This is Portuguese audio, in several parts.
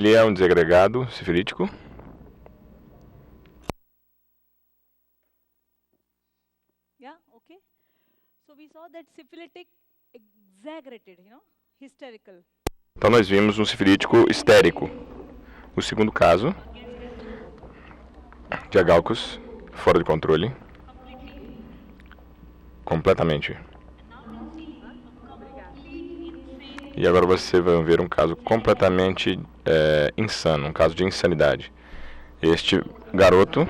Ele é um desagregado sifilítico. Yeah, okay. So we saw that syphilitic exaggerated, hysterical. Então nós vimos um sifilítico histérico. O segundo caso, diagálcos fora de controle, completamente. E agora você vai ver um caso completamente insano, um caso de insanidade. Este garoto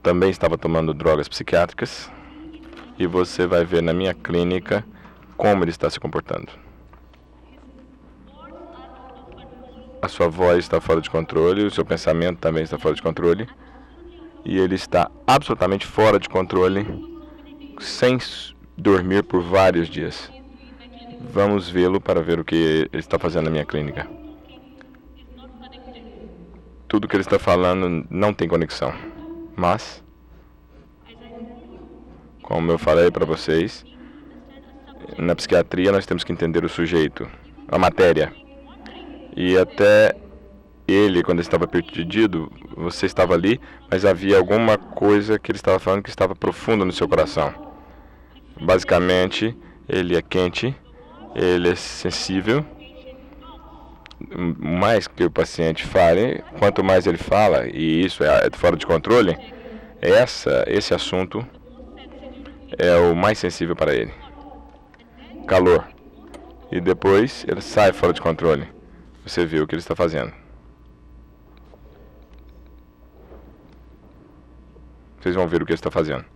também estava tomando drogas psiquiátricas e você vai ver na minha clínica como ele está se comportando. A sua voz está fora de controle, o seu pensamento também está fora de controle e ele está absolutamente fora de controle, sem dormir por vários dias. Vamos vê-lo para ver o que ele está fazendo na minha clínica. Tudo que ele está falando não tem conexão. Mas, como eu falei para vocês, na psiquiatria nós temos que entender o sujeito, a matéria. E até ele, quando estava perdido, você estava ali, mas havia alguma coisa que ele estava falando que estava profundo no seu coração. Basicamente, ele é quente, ele é sensível. Mais que o paciente fale, quanto mais ele fala, e isso é fora de controle, esse assunto é o mais sensível para ele. Calor. E depois ele sai fora de controle. Você vê o que ele está fazendo. Vocês vão ver o que ele está fazendo.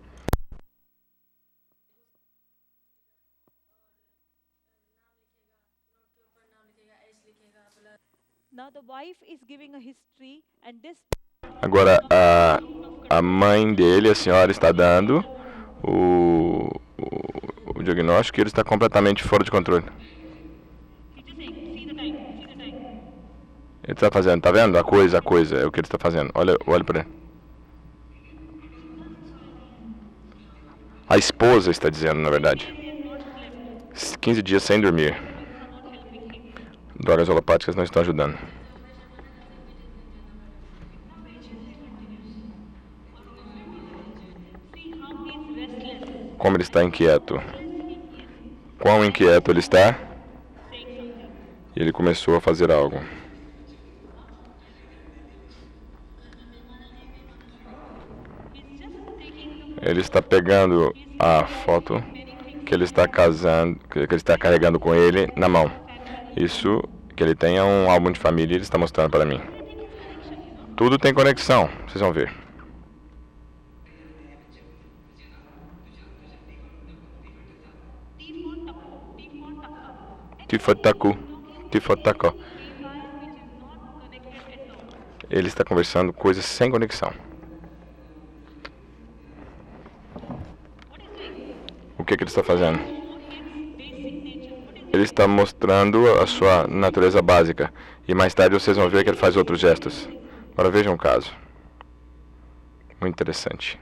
Agora, a mãe dele, a senhora, está dando o diagnóstico e ele está completamente fora de controle. Ele está fazendo, tá vendo? A coisa, é o que ele está fazendo. Olha para ele. A esposa está dizendo, na verdade. 15 dias sem dormir. Drogas alopáticas não estão ajudando. Como ele está inquieto. Quão inquieto ele está. E ele começou a fazer algo. Ele está pegando a foto que ele está que ele está carregando com ele na mão. Isso que ele tem é um álbum de família e ele está mostrando para mim. Tudo tem conexão, vocês vão ver. Tifotako. Ele está conversando coisas sem conexão. O que ele está fazendo? Ele está mostrando a sua natureza básica. E mais tarde vocês vão ver que ele faz outros gestos. Agora vejam um caso. Muito interessante.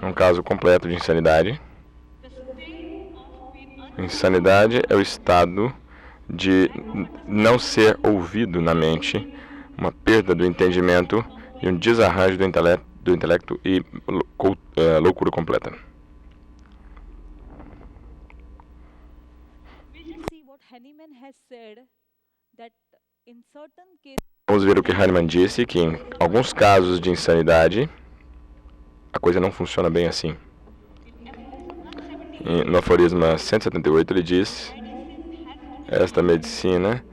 Um caso completo de insanidade. Insanidade é o estado de não ser ouvido na mente, uma perda do entendimento e um desarranjo do intelecto e loucura completa. Vamos ver o que Hahnemann disse, que em alguns casos de insanidade, a coisa não funciona bem assim. No aforisma 178 ele diz: esta medicina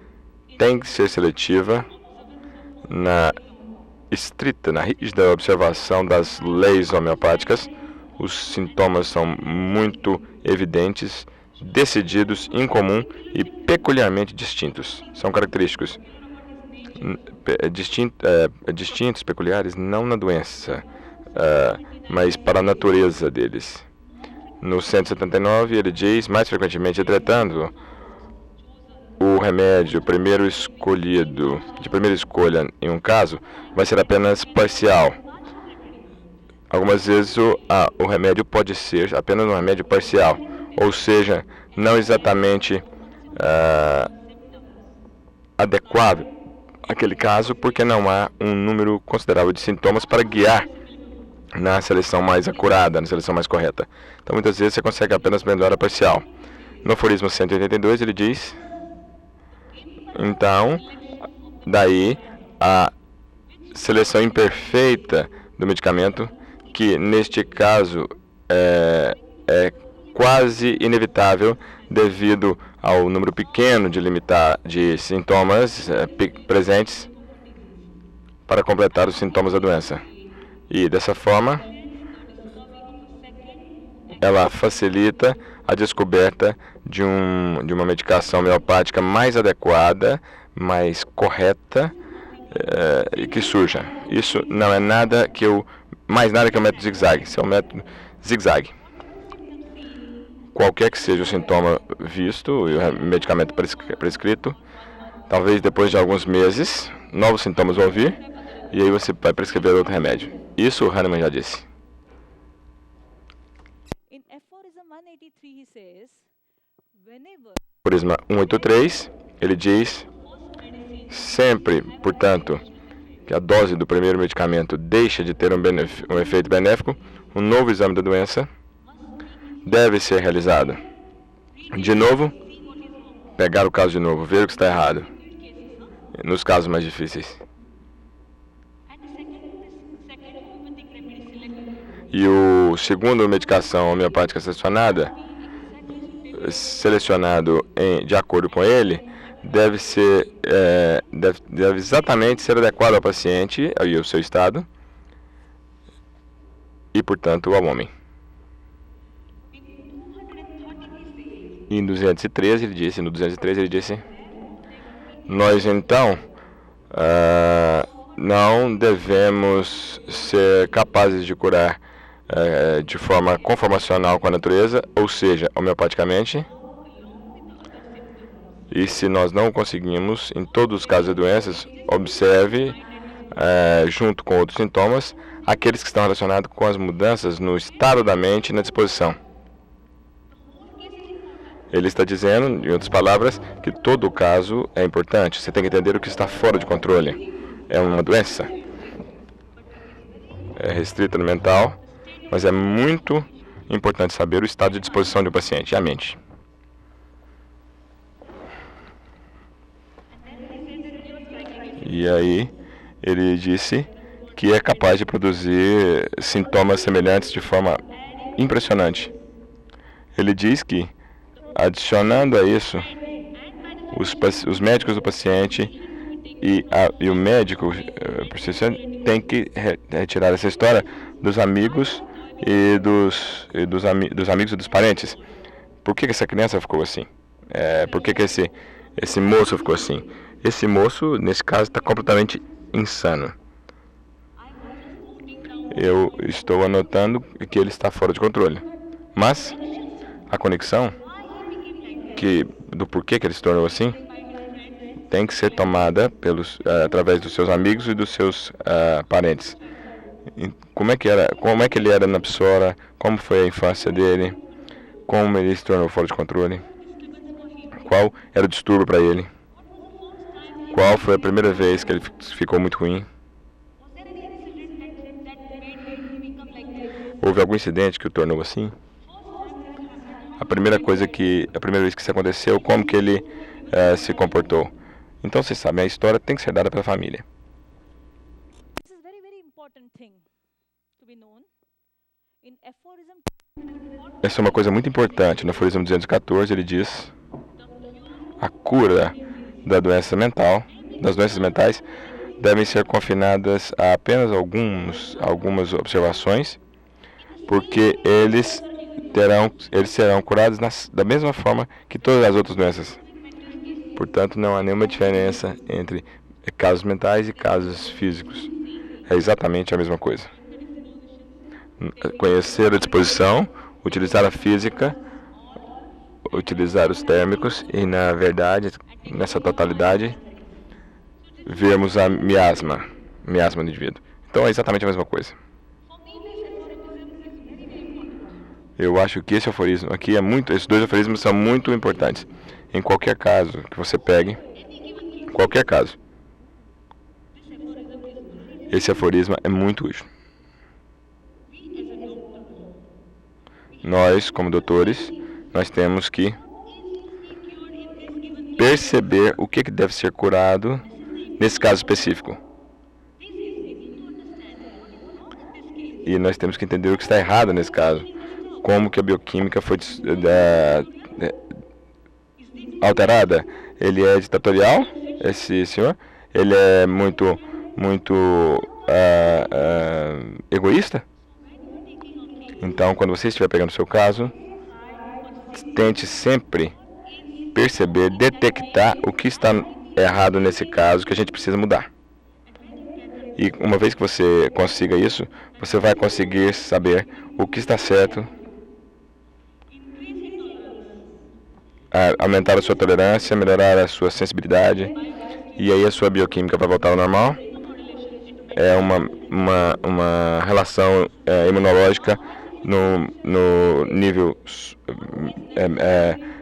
tem que ser seletiva na rígida observação das leis homeopáticas. Os sintomas são muito evidentes, decididos, incomum e peculiarmente distintos. São característicos distintos, peculiares, não na doença, mas para a natureza deles. No 179 ele diz, mais frequentemente, entretanto, o remédio de primeira escolha em um caso vai ser apenas parcial, Algumas vezes o remédio pode ser apenas um remédio parcial, ou seja, não exatamente adequado àquele caso, porque não há um número considerável de sintomas para guiar na seleção mais acurada, na seleção mais correta. Então, muitas vezes, você consegue apenas melhora parcial. No aforismo 182, ele diz, então, daí, a seleção imperfeita do medicamento, que, neste caso, é quase inevitável devido ao número pequeno de sintomas presentes para completar os sintomas da doença. E, dessa forma, ela facilita a descoberta de uma medicação homeopática mais adequada, mais correta, e que surja. Isso não é mais nada que o método zigue-zague. Isso é um método zigue-zague. Qualquer que seja o sintoma visto e o medicamento prescrito, talvez depois de alguns meses, novos sintomas vão vir, e aí você vai prescrever outro remédio. Isso o Hahnemann já disse. Aforismo 183, ele diz, sempre, portanto, que a dose do primeiro medicamento deixa de ter um efeito benéfico, um novo exame da doença deve ser realizado. De novo, pegar o caso de novo, ver o que está errado, nos casos mais difíceis. E o segundo medicação homeopática selecionado de acordo com ele, deve exatamente ser adequado ao paciente e ao seu estado, e, portanto, ao homem. E no 213 ele disse, nós então não devemos ser capazes de curar de forma conformacional com a natureza, ou seja, homeopaticamente. E se nós não conseguimos, em todos os casos de doenças, observe, junto com outros sintomas, aqueles que estão relacionados com as mudanças no estado da mente e na disposição. Ele está dizendo, em outras palavras, que todo o caso é importante. Você tem que entender o que está fora de controle. É uma doença. É restrita no mental, mas é muito importante saber o estado de disposição de um paciente, a mente. E aí, ele disse que é capaz de produzir sintomas semelhantes de forma impressionante. Ele diz que, adicionando a isso, os médicos do paciente e o médico tem que retirar essa história dos amigos e dos amigos e dos parentes. Por que essa criança ficou assim? Por que esse moço ficou assim? Esse moço, nesse caso, está completamente insano. Eu estou anotando que ele está fora de controle. Mas a conexão do porquê que ele se tornou assim tem que ser tomada através dos seus amigos e dos seus parentes. Como é que ele era na pessoa, como foi a infância dele, como ele se tornou fora de controle, qual era o distúrbio para ele, qual foi a primeira vez que ele ficou muito ruim. Houve algum incidente que o tornou assim? A primeira vez que isso aconteceu, como que ele se comportou. Então, vocês sabem, a história tem que ser dada pela família. Essa é uma coisa muito importante. No aforismo 214, ele diz: a cura das doenças mentais, devem ser confinadas a apenas algumas observações, porque eles serão curados da mesma forma que todas as outras doenças. Portanto, não há nenhuma diferença entre casos mentais e casos físicos. É exatamente a mesma coisa. Conhecer a disposição, utilizar a física, utilizar os térmicos e, na verdade, nessa totalidade, vermos a miasma do indivíduo. Então, é exatamente a mesma coisa. Eu acho que esse aforismo aqui esses dois aforismos são muito importantes. Em qualquer caso que você pegue, qualquer caso, esse aforismo é muito útil. Nós, como doutores, nós temos que perceber o que deve ser curado nesse caso específico. E nós temos que entender o que está errado nesse caso. Como que a bioquímica foi alterada. Ele é ditatorial, esse senhor. Ele é muito egoísta. Então, quando você estiver pegando o seu caso, tente sempre perceber, detectar o que está errado nesse caso que a gente precisa mudar. E uma vez que você consiga isso, você vai conseguir saber o que está certo, aumentar a sua tolerância, melhorar a sua sensibilidade, e aí a sua bioquímica vai voltar ao normal. É uma relação imunológica no nível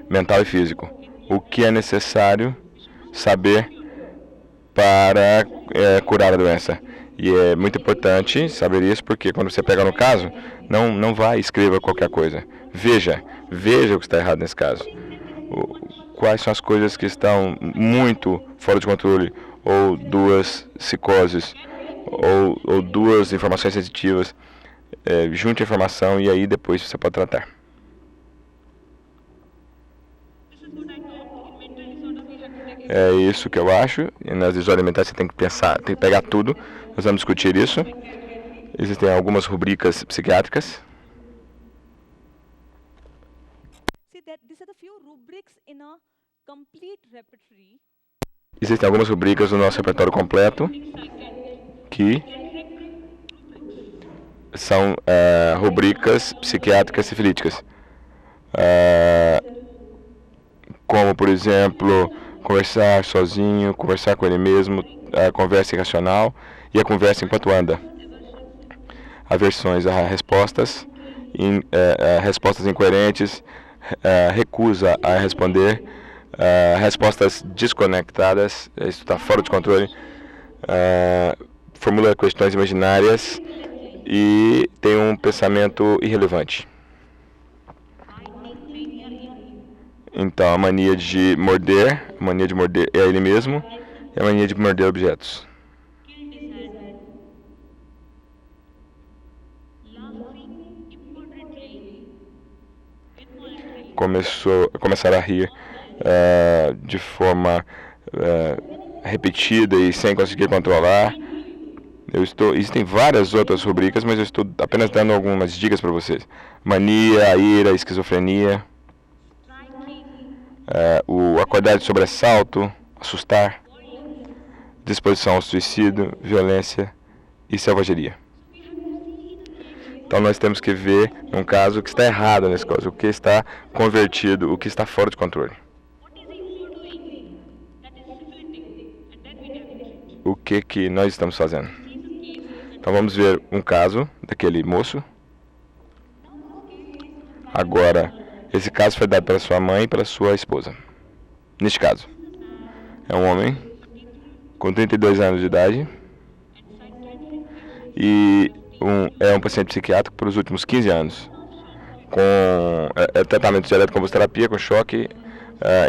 mental e físico. O que é necessário saber para curar a doença. E é muito importante saber isso, porque quando você pega no caso, não vá e escreva qualquer coisa. Veja o que está errado nesse caso. Quais são as coisas que estão muito fora de controle, ou duas psicoses, ou duas informações sensitivas. Junte a informação e aí depois você pode tratar. É isso que eu acho. E nas desordens mentais você tem que pensar, tem que pegar tudo. Nós vamos discutir isso. Existem algumas rubricas psiquiátricas. Existem algumas rubricas no nosso repertório completo que são rubricas psiquiátricas sifilíticas. Como, por exemplo, conversar sozinho, conversar com ele mesmo, a conversa irracional e a conversa enquanto anda. Aversões a respostas, respostas incoerentes, recusa a responder, respostas desconectadas, isso está fora de controle, formula questões imaginárias e tem um pensamento irrelevante. Então, a mania de morder é ele mesmo, e a mania de morder objetos. Começar a rir de forma repetida e sem conseguir controlar. Existem várias outras rubricas, mas eu estou apenas dando algumas dicas para vocês. Mania, ira, esquizofrenia. O acordar de sobressalto, assustar, disposição ao suicídio, violência e selvageria. Então nós temos que ver um caso que está errado nesse caso, o que está convertido, o que está fora de controle. O que nós estamos fazendo? Então vamos ver um caso daquele moço. Agora, esse caso foi dado pela sua mãe e pela sua esposa. Neste caso, é um homem com 32 anos de idade e é um paciente psiquiátrico por os últimos 15 anos, com tratamento de eletroconvulsoterapia com choque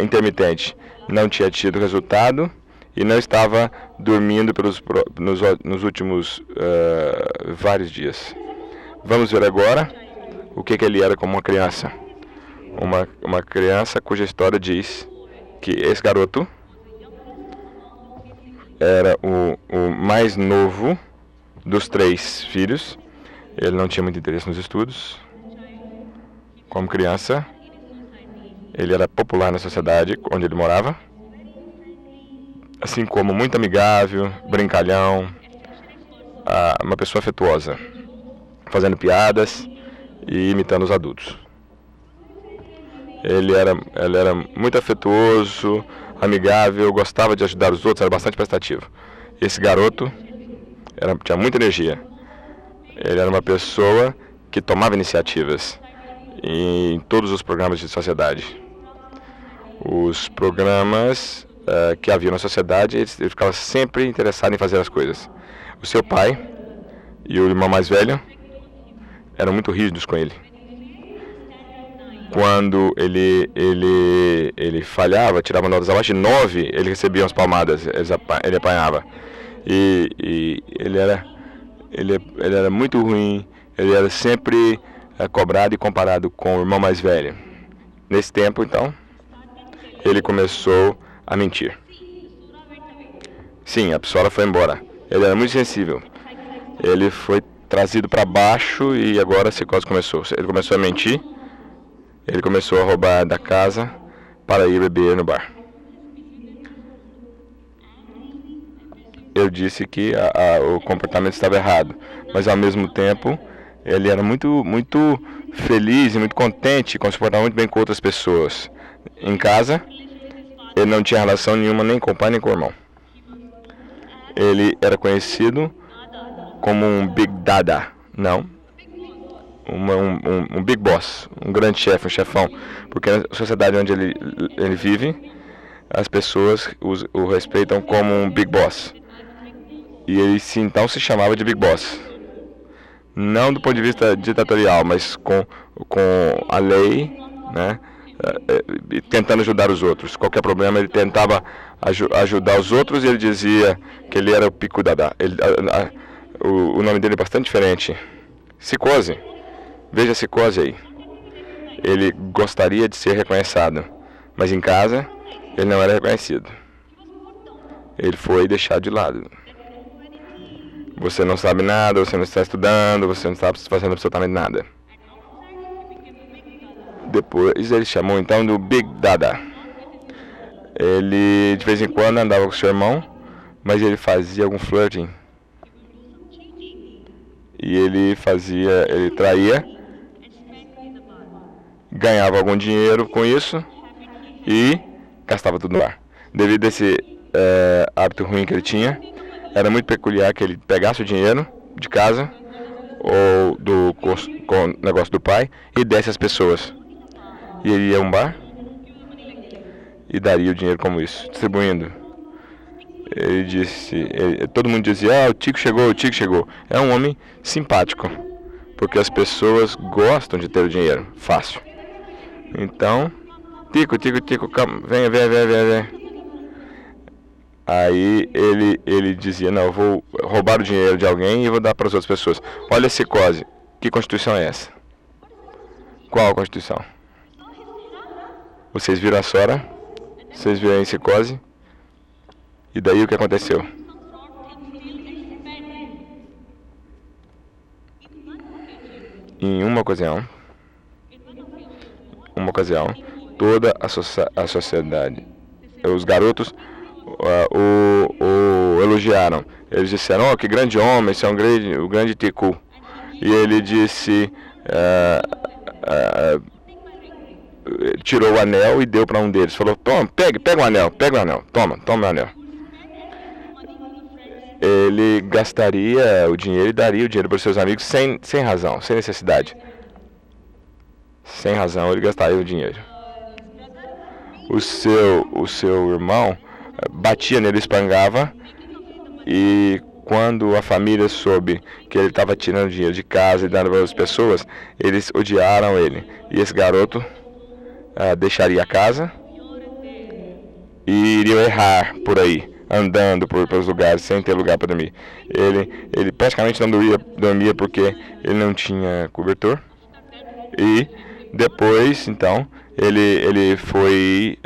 intermitente. Não tinha tido resultado e não estava dormindo nos últimos vários dias. Vamos ver agora o que ele era como uma criança. Uma criança cuja história diz que esse garoto era o mais novo dos 3 filhos. Ele não tinha muito interesse nos estudos. Como criança, ele era popular na sociedade onde ele morava, assim como muito amigável, brincalhão, uma pessoa afetuosa, fazendo piadas e imitando os adultos. Ele era muito afetuoso, amigável, gostava de ajudar os outros, era bastante prestativo. Esse garoto tinha muita energia. Ele era uma pessoa que tomava iniciativas. em todos os programas de sociedade. Os programas que havia na sociedade, ele ficava sempre interessado em fazer as coisas. O seu pai e o irmão mais velho eram muito rígidos com ele. Quando ele falhava, tirava notas abaixo de 9, ele recebia umas palmadas, ele apanhava. E ele era muito ruim, ele era sempre cobrado e comparado com o irmão mais velho. Nesse tempo, então, ele começou a mentir. Sim, a pessoa foi embora. Ele era muito sensível. Ele foi trazido para baixo e agora a psicose começou. Ele começou a mentir. Ele começou a roubar da casa para ir beber no bar. Eu disse que o comportamento estava errado, mas ao mesmo tempo ele era muito feliz e muito contente, se portava muito bem com outras pessoas. Em casa, ele não tinha relação nenhuma nem com o pai nem com o irmão. Ele era conhecido como um Big Dada, não, um Big Boss, um grande chefe, um chefão, porque na sociedade onde ele vive, as pessoas o respeitam como um Big Boss. E ele então se chamava de Big Boss. Não do ponto de vista ditatorial, mas com a lei, né? Tentando ajudar os outros. Qualquer problema ele tentava ajudar os outros e ele dizia que ele era o Pico Dada. O nome dele é bastante diferente. Psicose. Veja a psicose aí. Ele gostaria de ser reconhecido, mas em casa ele não era reconhecido. Ele foi deixado de lado. Você não sabe nada, você não está estudando, você não está fazendo absolutamente nada. Depois ele chamou então do Big Dada. Ele de vez em quando andava com seu irmão, mas ele fazia algum flirting. E ele traía, ganhava algum dinheiro com isso e gastava tudo no bar. Devido a esse hábito ruim que ele tinha, era muito peculiar que ele pegasse o dinheiro de casa ou do negócio do pai e desse às pessoas. E ele ia a um bar e daria o dinheiro como isso, distribuindo. Ele disse, todo mundo dizia, o Tico chegou, o Tico chegou. É um homem simpático, porque as pessoas gostam de ter o dinheiro, fácil. Então, Tico, calma, vem. Aí ele dizia, não, eu vou roubar o dinheiro de alguém e vou dar para as outras pessoas. Olha a psicose. Que constituição é essa? Qual a constituição? Vocês viram a Sora? Vocês viram a psicose? E daí o que aconteceu? Em uma ocasião, toda a sociedade, os garotos o elogiaram. Eles disseram, que grande homem, esse é o grande Tico. E ele disse, tirou o anel e deu para um deles. Falou, toma, pega o anel, toma o anel. Ele gastaria o dinheiro e daria o dinheiro para os seus amigos sem razão, sem necessidade. Sem razão, ele gastaria o dinheiro. O seu irmão batia nele, espangava, e quando a família soube que ele estava tirando dinheiro de casa e dando para as pessoas, eles odiaram ele. E esse garoto deixaria a casa e iria errar por aí, andando pelos lugares sem ter lugar para dormir. Ele praticamente não dormia porque ele não tinha cobertor. E depois, então, ele foi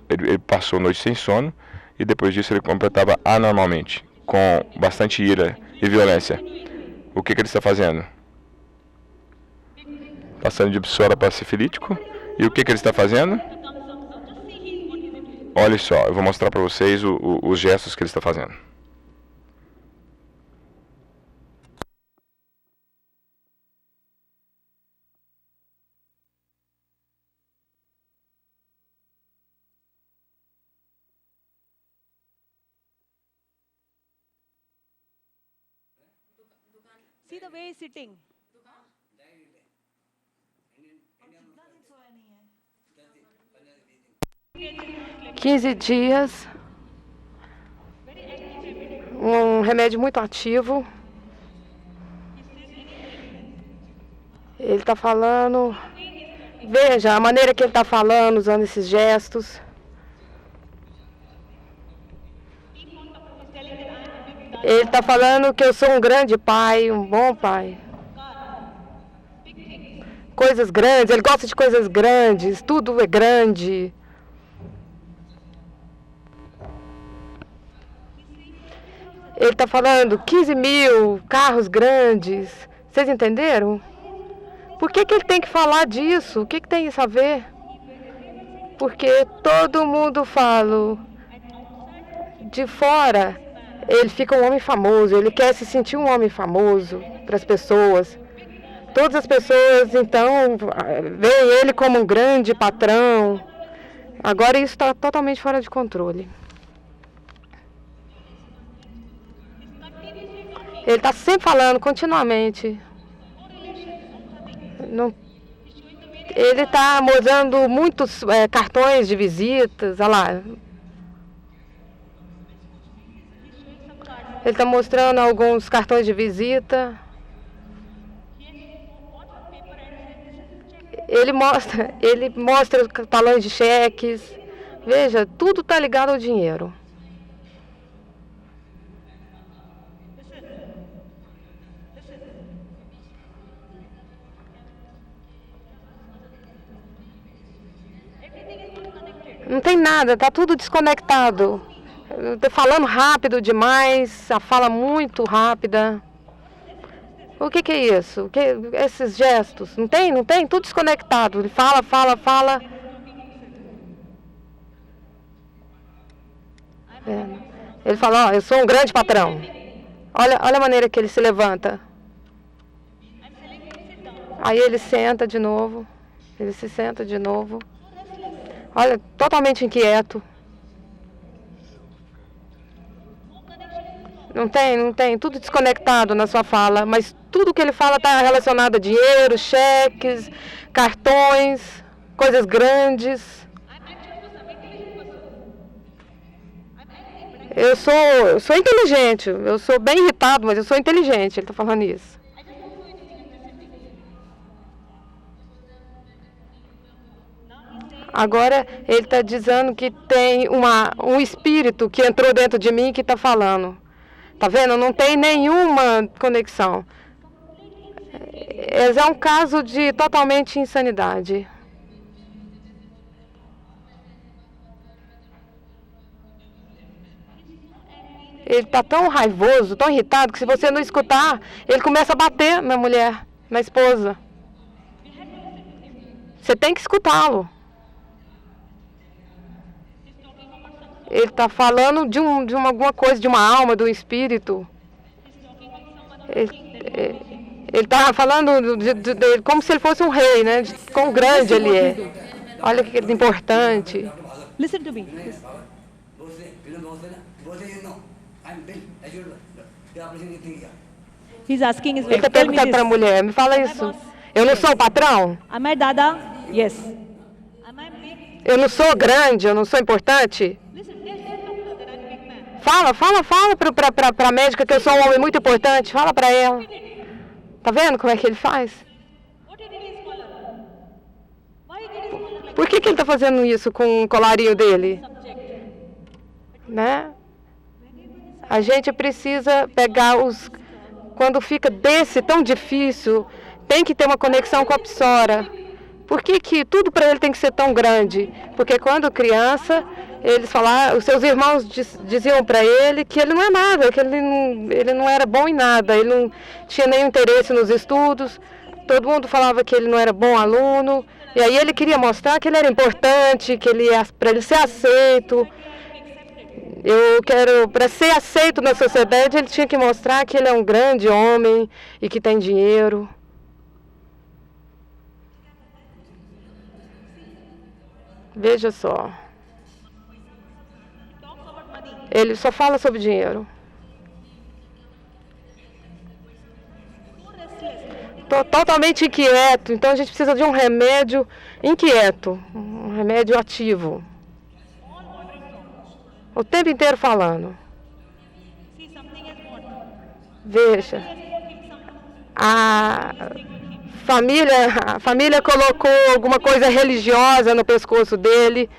ele passou a noite sem sono e depois disso ele comportava anormalmente, com bastante ira e violência. O que ele está fazendo? Passando de psora para sifilítico. E o que ele está fazendo? Olha só, eu vou mostrar para vocês os gestos que ele está fazendo. See the way he's sitting. 15 dias. Um remédio muito ativo. Ele está falando. Veja a maneira que ele está falando, usando esses gestos. Ele está falando que eu sou um grande pai, um bom pai. Coisas grandes, ele gosta de coisas grandes, tudo é grande. Ele está falando 15 mil carros grandes. Vocês entenderam? Por que ele tem que falar disso? O que tem isso a ver? Porque todo mundo fala de fora. Ele fica um homem famoso, ele quer se sentir um homem famoso para as pessoas. Todas as pessoas, então, veem ele como um grande patrão. Agora isso está totalmente fora de controle. Ele está sempre falando, continuamente. Não, ele está mostrando muitos cartões de visitas, olha lá. Ele está mostrando alguns cartões de visita. Ele mostra talões de cheques. Veja, tudo está ligado ao dinheiro. Não tem nada, está tudo desconectado. Estou falando rápido demais, a fala muito rápida. O que é isso? Esses gestos? Não tem? Tudo desconectado. Ele fala. Ele fala, ó, eu sou um grande patrão. Olha a maneira que ele se levanta. Aí ele senta de novo. Ele se senta de novo. Olha, totalmente inquieto. Não tem, tudo desconectado na sua fala, mas tudo que ele fala está relacionado a dinheiro, cheques, cartões, coisas grandes. Eu sou inteligente, eu sou bem irritado, mas eu sou inteligente, ele está falando isso. Agora ele está dizendo que tem um espírito que entrou dentro de mim que está falando. Tá vendo? Não tem nenhuma conexão. Esse é um caso de totalmente insanidade. Ele está tão raivoso, tão irritado, que se você não escutar, ele começa a bater na mulher, na esposa. Você tem que escutá-lo. Ele está falando de alguma coisa, de uma alma, de um espírito. Ele está falando de como se ele fosse um rei, né? De quão grande ele é. Olha que importante. Listen to me. He's asking his Ele está perguntando para a mulher, me fala isso. Eu não sou o patrão? Am I Dada? Yes. Am I big? Eu não sou grande, eu não sou importante? Fala para a médica que eu sou um homem muito importante. Fala para ela. Tá vendo como é que ele faz? Por que ele está fazendo isso com o colarinho dele? Né? A gente precisa pegar quando fica tão difícil, tem que ter uma conexão com a Psora. Por que tudo para ele tem que ser tão grande? Porque quando criança, eles falaram, os seus irmãos diziam para ele que ele não é nada, que ele não era bom em nada, ele não tinha nenhum interesse nos estudos, todo mundo falava que ele não era bom aluno, e aí ele queria mostrar que ele era importante, para ele ser aceito. Para ser aceito na sociedade, ele tinha que mostrar que ele é um grande homem e que tem dinheiro. Veja só. Ele só fala sobre dinheiro. Estou totalmente inquieto, então a gente precisa de um remédio inquieto, um remédio ativo. O tempo inteiro falando. Veja. A família colocou alguma coisa religiosa no pescoço dele.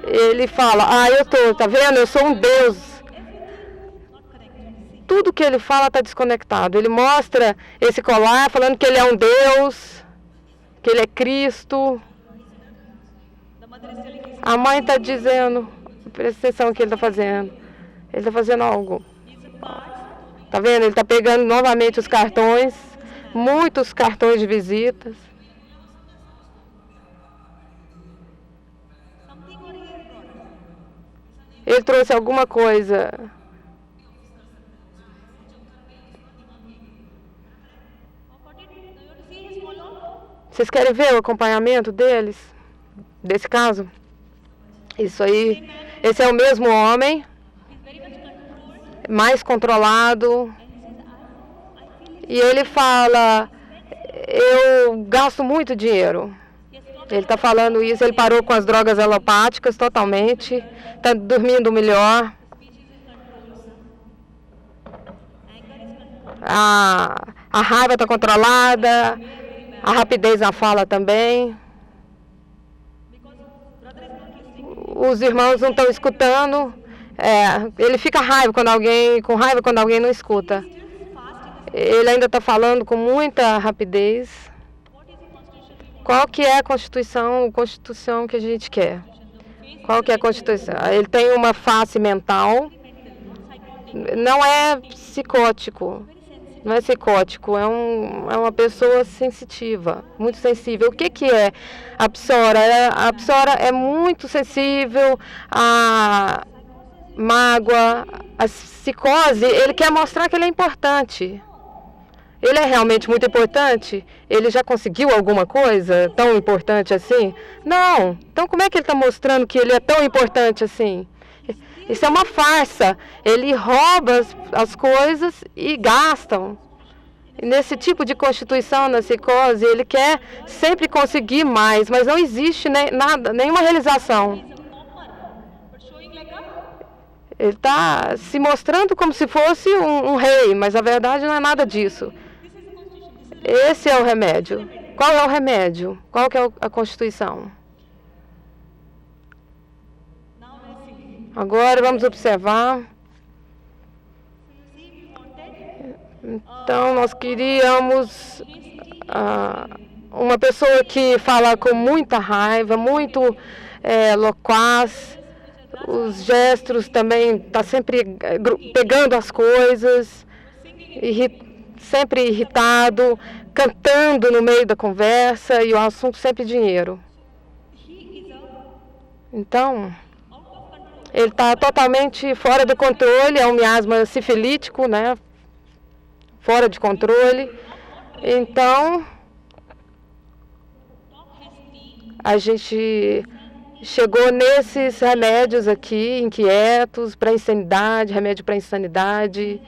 Ele fala, tá vendo? Eu sou um Deus. Tudo que ele fala está desconectado. Ele mostra esse colar falando que ele é um Deus, que ele é Cristo. A mãe está dizendo, presta atenção no que ele está fazendo. Ele está fazendo algo. Tá vendo? Ele está pegando novamente os cartões, muitos cartões de visitas. Ele trouxe alguma coisa. Vocês querem ver o acompanhamento deles? Desse caso? Isso aí. Esse é o mesmo homem, mais controlado. E ele fala, eu gasto muito dinheiro. Ele está falando isso, ele parou com as drogas alopáticas totalmente, está dormindo melhor. A raiva está controlada, a rapidez na fala também. Os irmãos não estão escutando. Ele fica com raiva quando alguém não escuta. Ele ainda está falando com muita rapidez. Qual que é a Constituição que a gente quer? Qual que é a Constituição? Ele tem uma face mental. Não é psicótico. Não é psicótico, é uma pessoa sensitiva, muito sensível. O que é a psora? A psora é muito sensível à mágoa, à psicose. Ele quer mostrar que ele é importante. Ele é realmente muito importante? Ele já conseguiu alguma coisa tão importante assim? Não. Então como é que ele está mostrando que ele é tão importante assim? Isso é uma farsa. Ele rouba as coisas e gastam. E nesse tipo de constituição, na psicose, ele quer sempre conseguir mais, mas não existe nenhuma realização. Ele está se mostrando como se fosse um rei, mas a verdade não é nada disso. Esse é o remédio. Qual é o remédio? Qual que é a Constituição? Agora vamos observar. Então, nós queríamos uma pessoa que fala com muita raiva, muito loquaz. Os gestos também está sempre pegando as coisas, sempre irritado, cantando no meio da conversa e o assunto sempre dinheiro. Então, ele está totalmente fora do controle, é um miasma sifilítico, né? Fora de controle. Então, a gente chegou nesses remédios aqui, inquietos, para insanidade, remédio para insanidade,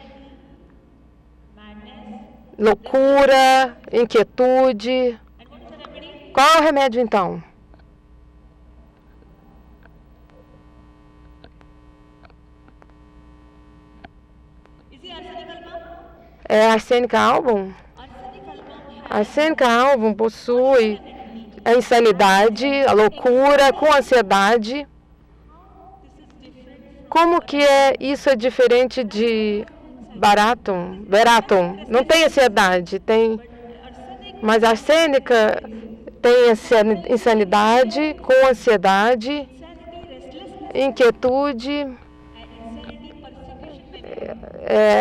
loucura, inquietude. Qual é o remédio, então? É Arsênica Album? Arsênica Album possui a insanidade, a loucura com ansiedade. Como que isso é diferente de Beraton? Não tem ansiedade, tem. Mas a arsênica tem insanidade com ansiedade, inquietude,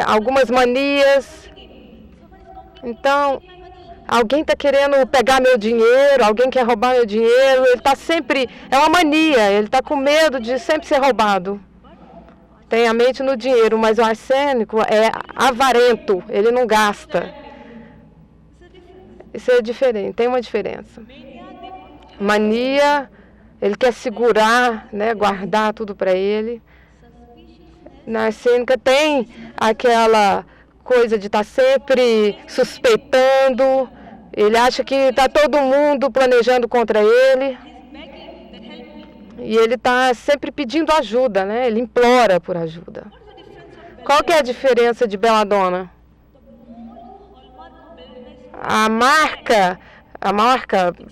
algumas manias. Então, alguém está querendo pegar meu dinheiro, alguém quer roubar meu dinheiro, ele está sempre, é uma mania, ele está com medo de sempre ser roubado. Tem a mente no dinheiro, mas o arsênico é avarento, ele não gasta. Isso é diferente, tem uma diferença. Mania, ele quer segurar, né, guardar tudo para ele. Na arsênica tem aquela coisa de estar sempre suspeitando, ele acha que está todo mundo planejando contra ele. E ele está sempre pedindo ajuda, né? Ele implora por ajuda. Qual que é a diferença de Belladonna? A marca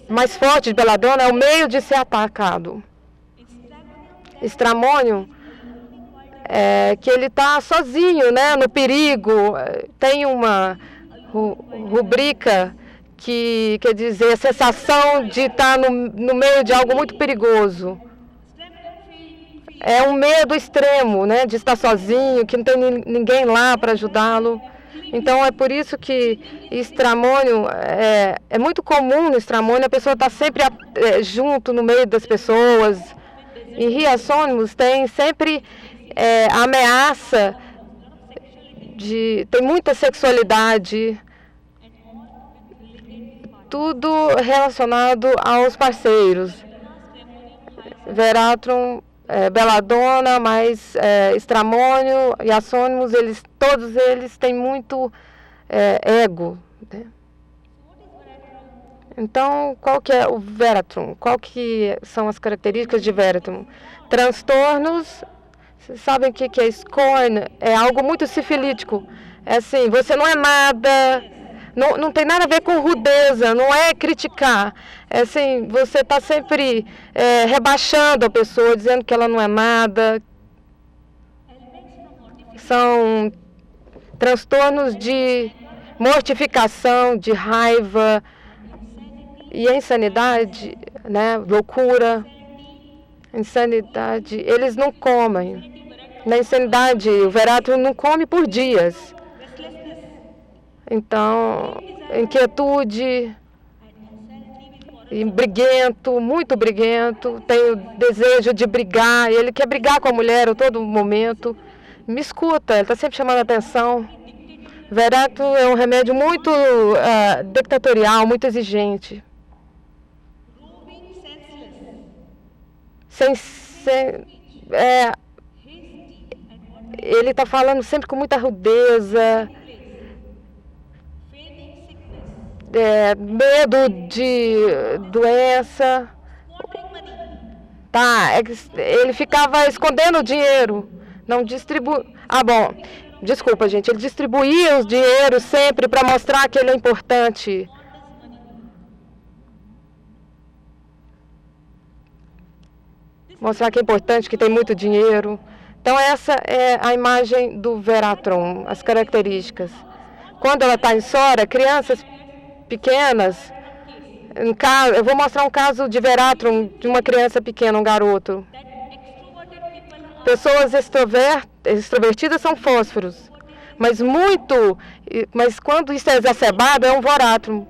mais forte de Belladonna é o meio de ser atacado. Stramonium é que ele está sozinho, né, no perigo. Tem uma rubrica que quer dizer a sensação de estar no meio de algo muito perigoso. É um medo extremo, né, de estar sozinho, que não tem ninguém lá para ajudá-lo. Então é por isso que Stramonium é muito comum no Stramonium a pessoa estar sempre junto no meio das pessoas. Em Reassônimos tem sempre a ameaça tem muita sexualidade, tudo relacionado aos parceiros. Veratrum, Belladonna, mais Stramonium e Assônimos, todos eles têm muito ego, né? Então, qual que é o Veratrum? Qual que são as características de Veratrum? Transtornos, vocês sabem o que é scorn? É algo muito sifilítico. É assim, você não é nada, não tem nada a ver com rudeza, não é criticar. É assim, você está sempre rebaixando a pessoa, dizendo que ela não é nada. São transtornos de mortificação, de raiva. E a insanidade, né, loucura, insanidade, eles não comem. Na insanidade, o Veratrum não come por dias. Então, inquietude, e briguento, muito briguento, tem o desejo de brigar, ele quer brigar com a mulher a todo momento. Me escuta, ele está sempre chamando a atenção. Veratrum é um remédio muito dictatorial, muito exigente. Ele está falando sempre com muita rudeza, medo de doença. Tá, ele ficava escondendo o dinheiro, não distribui. Bom, desculpa, gente, ele distribuía os dinheiros sempre para mostrar que ele é importante. Mostrar que é importante, que tem muito dinheiro. Então, essa é a imagem do Veratrum, as características. Quando ela está em Sora, crianças pequenas, eu vou mostrar um caso de Veratrum de uma criança pequena, um garoto. Pessoas extrovertidas são fósforos, mas quando isso é exacerbado, é um Veratrum.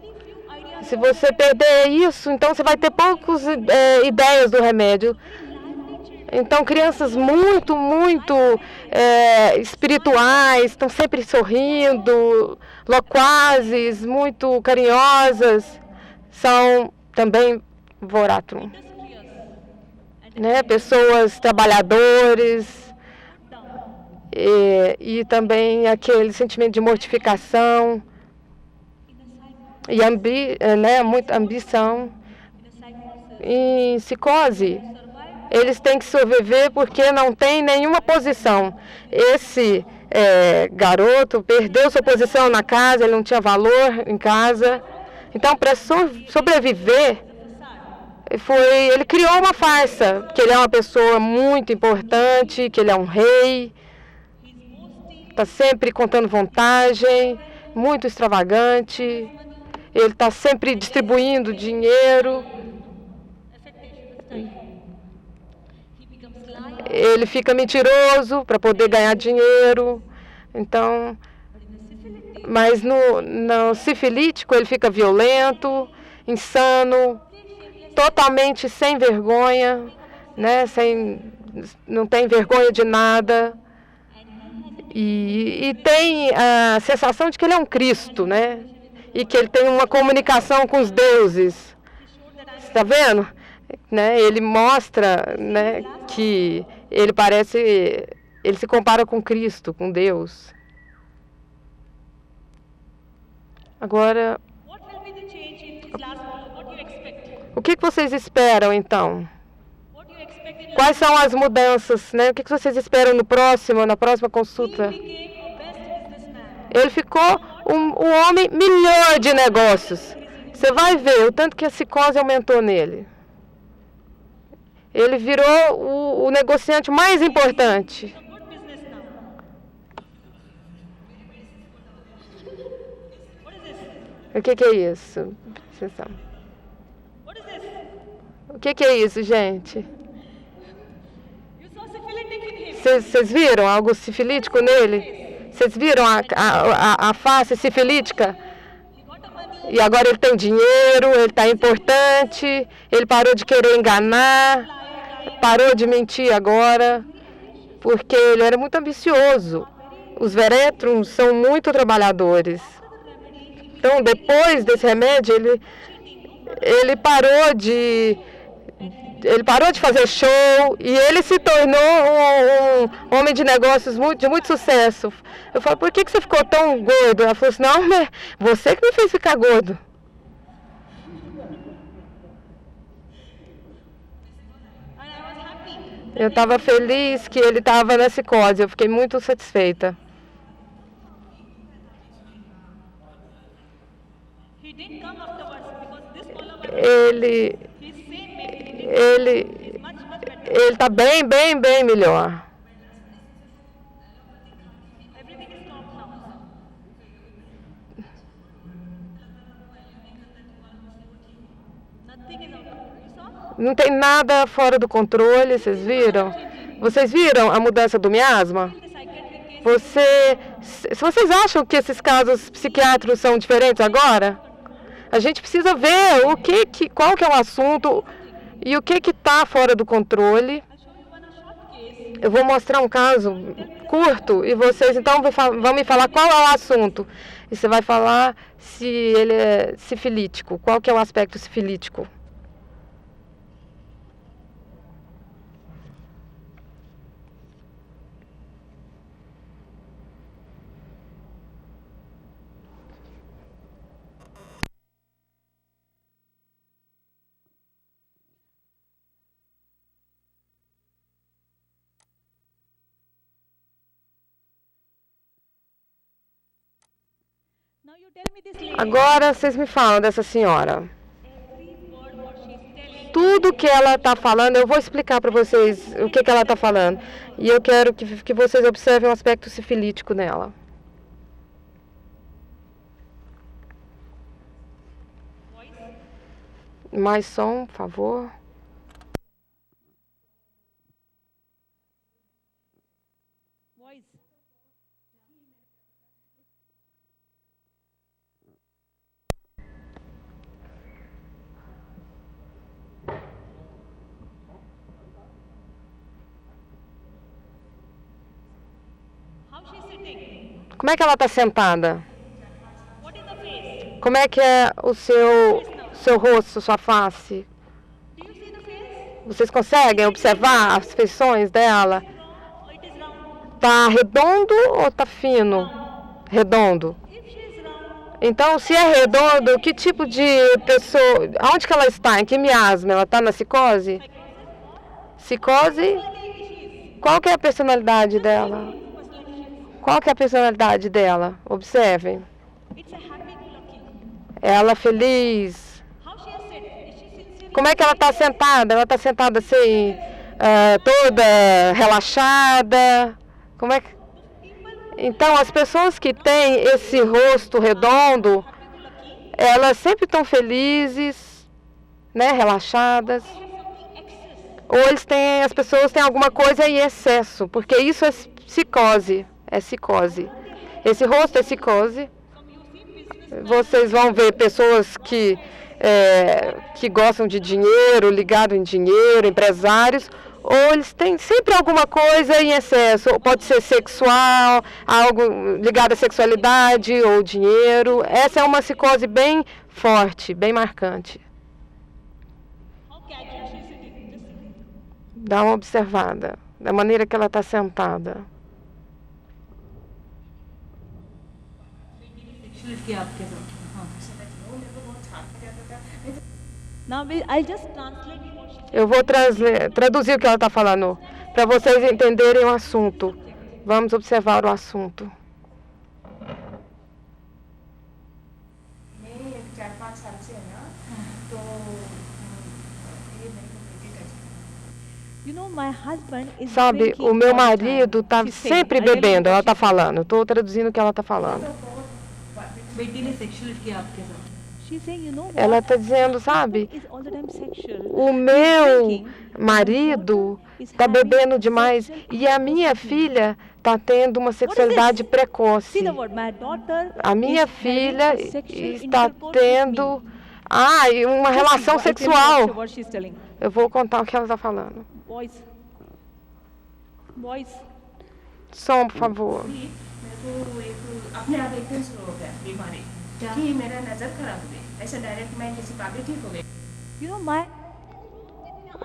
Se você perder isso, então você vai ter poucas ideias do remédio. Então, crianças muito espirituais, estão sempre sorrindo, loquazes, muito carinhosas, são também Veratrum. Né? Pessoas trabalhadores e também aquele sentimento de mortificação e muita ambição. Em psicose, eles têm que sobreviver porque não tem nenhuma posição. Esse garoto perdeu sua posição na casa, ele não tinha valor em casa. Então, para sobreviver, ele criou uma farsa, que ele é uma pessoa muito importante, que ele é um rei, está sempre contando vantagem, muito extravagante, ele está sempre distribuindo dinheiro. Ele fica mentiroso para poder ganhar dinheiro. Então, mas no sifilítico ele fica violento, insano, totalmente sem vergonha, né? Não tem vergonha de nada. E tem a sensação de que ele é um Cristo, né? E que ele tem uma comunicação com os deuses. Está vendo? Né? Ele mostra, né, que ele se compara com Cristo, com Deus. Agora, o que vocês esperam então? Quais são as mudanças, né? O que vocês esperam na próxima consulta? Ele ficou um homem milhão de negócios. Você vai ver o tanto que a psicose aumentou nele. Ele virou o negociante mais importante. O que é isso? O que é isso, gente? Vocês viram algo sifilítico nele? Vocês viram a face sifilítica? E agora ele tem dinheiro, ele está importante, ele parou de querer enganar, parou de mentir agora, porque ele era muito ambicioso. Os Veretrums são muito trabalhadores. Então, depois desse remédio, ele parou de fazer show e ele se tornou um homem de negócios de muito sucesso. Eu falei, por que você ficou tão gordo? Ela falou assim, não, mas você que me fez ficar gordo. Eu estava feliz que ele estava na psicose, eu fiquei muito satisfeita. Ele está bem melhor. Não tem nada fora do controle, vocês viram? Vocês viram a mudança do miasma? Se vocês acham que esses casos psiquiátricos são diferentes agora? A gente precisa ver qual que é o assunto e o que está fora do controle. Eu vou mostrar um caso curto e vocês então vão me falar qual é o assunto. E você vai falar se ele é sifilítico, qual que é o aspecto sifilítico. Agora vocês me falam dessa senhora. Tudo que ela está falando, eu vou explicar para vocês o que ela está falando. E eu quero que vocês observem o aspecto sifilítico nela. Mais som, por favor. Como é que ela está sentada? Como é que é o seu rosto, sua face? Vocês conseguem observar as feições dela? Tá redondo ou tá fino? Redondo. Então, se é redondo, que tipo de pessoa... Onde que ela está? Em que miasma? Ela está na psicose? Psicose? Qual que é a personalidade dela? Qual que é a personalidade dela? Observem. Ela feliz. Como é que ela está sentada? Ela está sentada assim, toda relaxada. Como é que... Então, as pessoas que têm esse rosto redondo, elas sempre estão felizes, né, relaxadas. Ou as pessoas têm alguma coisa em excesso, porque isso é psicose. É psicose. Esse rosto é psicose. Vocês vão ver pessoas que gostam de dinheiro, ligado em dinheiro, empresários, ou eles têm sempre alguma coisa em excesso. Ou pode ser sexual, algo ligado à sexualidade ou dinheiro. Essa é uma psicose bem forte, bem marcante. Dá uma observada da maneira que ela está sentada. Now I'll just translate what she said. Eu vou traduzir o que ela está falando, para vocês entenderem o assunto. Vamos observar o assunto. You know, my husband is Sabe, drinking o meu all the time. marido está She's saying, sempre I don't know bebendo, what ela está she's saying. falando. Estou traduzindo o que ela está falando. बेटी ने सेक्सुअल किया आपके साथ She's saying, you know what? Ela está dizendo, sabe, Is all the time sexual. o meu marido está bebendo demais e a minha filha está tendo uma sexualidade See precoce. the word. My daughter A minha is having filha a sexual está intercourse with tendo me. uma Just relação I'll tell you sexual. what she's telling. Eu vou contar o que ela está falando. Boys. Som, por favor. मेरे को एक अपने आप एकदम शुरू हो गया बीमारी कि मेरा नजर खराब हो गई ऐसा डायरेक्ट मैं किसी पागल ठीक हो गई You know, my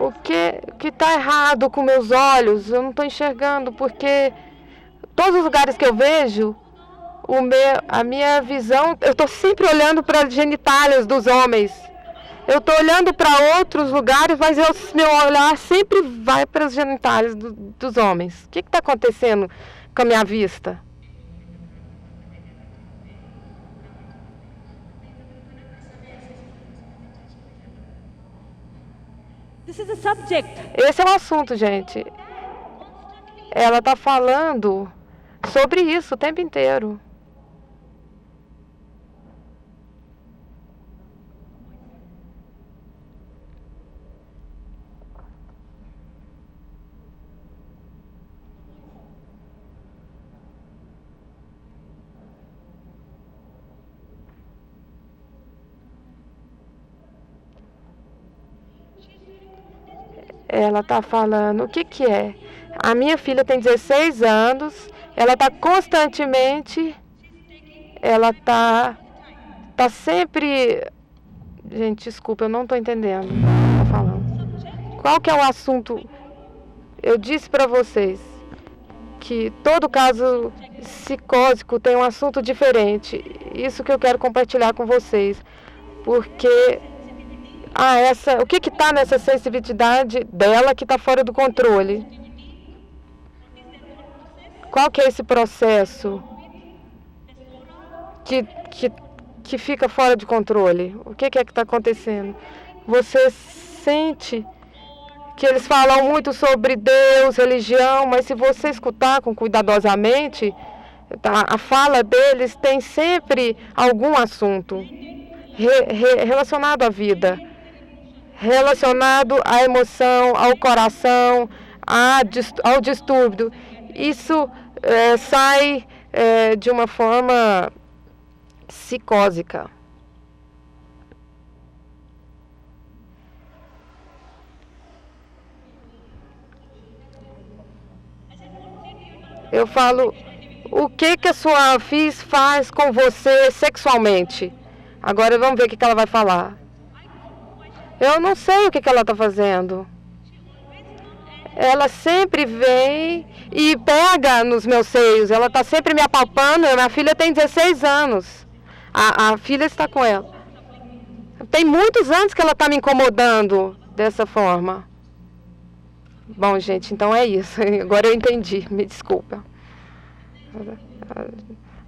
O que está errado com meus olhos? Eu não estou enxergando, porque todos os lugares que eu vejo, a minha visão, eu estou sempre olhando para as genitálias dos homens. Eu estou olhando para outros lugares, mas meu olhar sempre vai para as genitálias dos homens. O que está acontecendo com a minha vista? this is a subject. Esse é o assunto, gente. Ela está falando sobre isso o tempo inteiro. Ela está falando, o que é? A minha filha tem 16 anos, ela está constantemente, ela tá sempre... Gente, desculpa, eu não estou entendendo o que ela está falando. Qual que é o assunto? Eu disse para vocês que todo caso psicótico tem um assunto diferente. Isso que eu quero compartilhar com vocês, porque... o que está nessa sensibilidade dela que está fora do controle? Qual que é esse processo que fica fora de controle? O que é que está acontecendo? Você sente que eles falam muito sobre Deus, religião, mas se você escutar cuidadosamente, a fala deles tem sempre algum assunto relacionado à vida, relacionado à emoção, ao coração, ao distúrbio. Isso sai de uma forma psicótica. Eu falo, o que a sua filha faz com você sexualmente? Agora vamos ver o que ela vai falar. Eu não sei o que ela está fazendo. Ela sempre vem e pega nos meus seios. Ela está sempre me apalpando. Minha filha tem 16 anos. A filha está com ela. Tem muitos anos que ela está me incomodando dessa forma. Bom, gente, então é isso. Agora eu entendi. Me desculpa.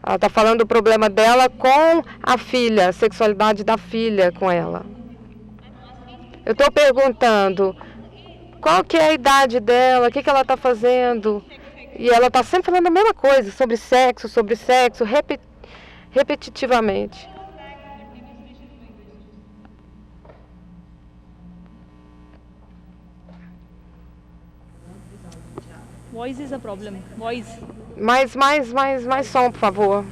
Ela está falando do problema dela com a filha, a sexualidade da filha com ela. Eu estou perguntando qual que é a idade dela, o que ela está fazendo. E ela está sempre falando a mesma coisa, sobre sexo, repetitivamente. Voice is a problem. Voice. Mais som, por favor.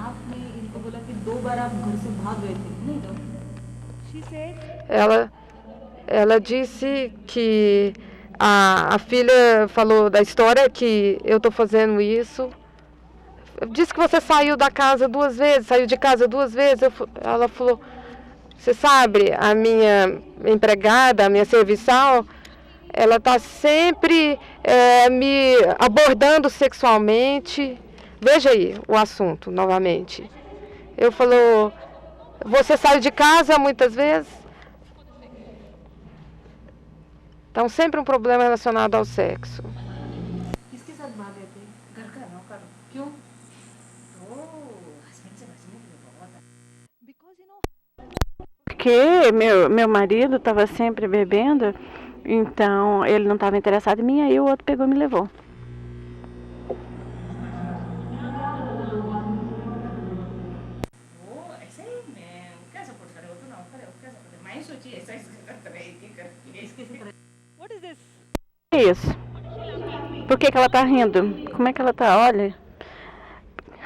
आपने इनको बोला कि 2 बार आप घर से भाग गए थे नहीं तो She said, Ela disse que a filha falou da história que eu estou fazendo isso. Disse que você saiu da casa 2 vezes, saiu de casa 2 vezes. Ela falou, você sabe, a minha empregada, a minha serviçal, ela está sempre me abordando sexualmente. Veja aí o assunto, novamente. Eu Você sai de casa muitas vezes? Então, sempre um problema relacionado ao sexo. किसके साथ बात है घर का नौकर क्यों तो हस्बैंड से बचने के लिए बहुत Porque meu marido estava sempre bebendo, então ele não estava interessado em mim, aí o outro pegou e me levou. ऐसे ही मैं क्या सपोर्ट करे वो तो नौकर है वो क्या सपोर्ट है मैं ही सोची ऐसा इसके करते रहे एक करके What is this? Que isso? Por que ela tá rindo? Como é que ela tá? Olha,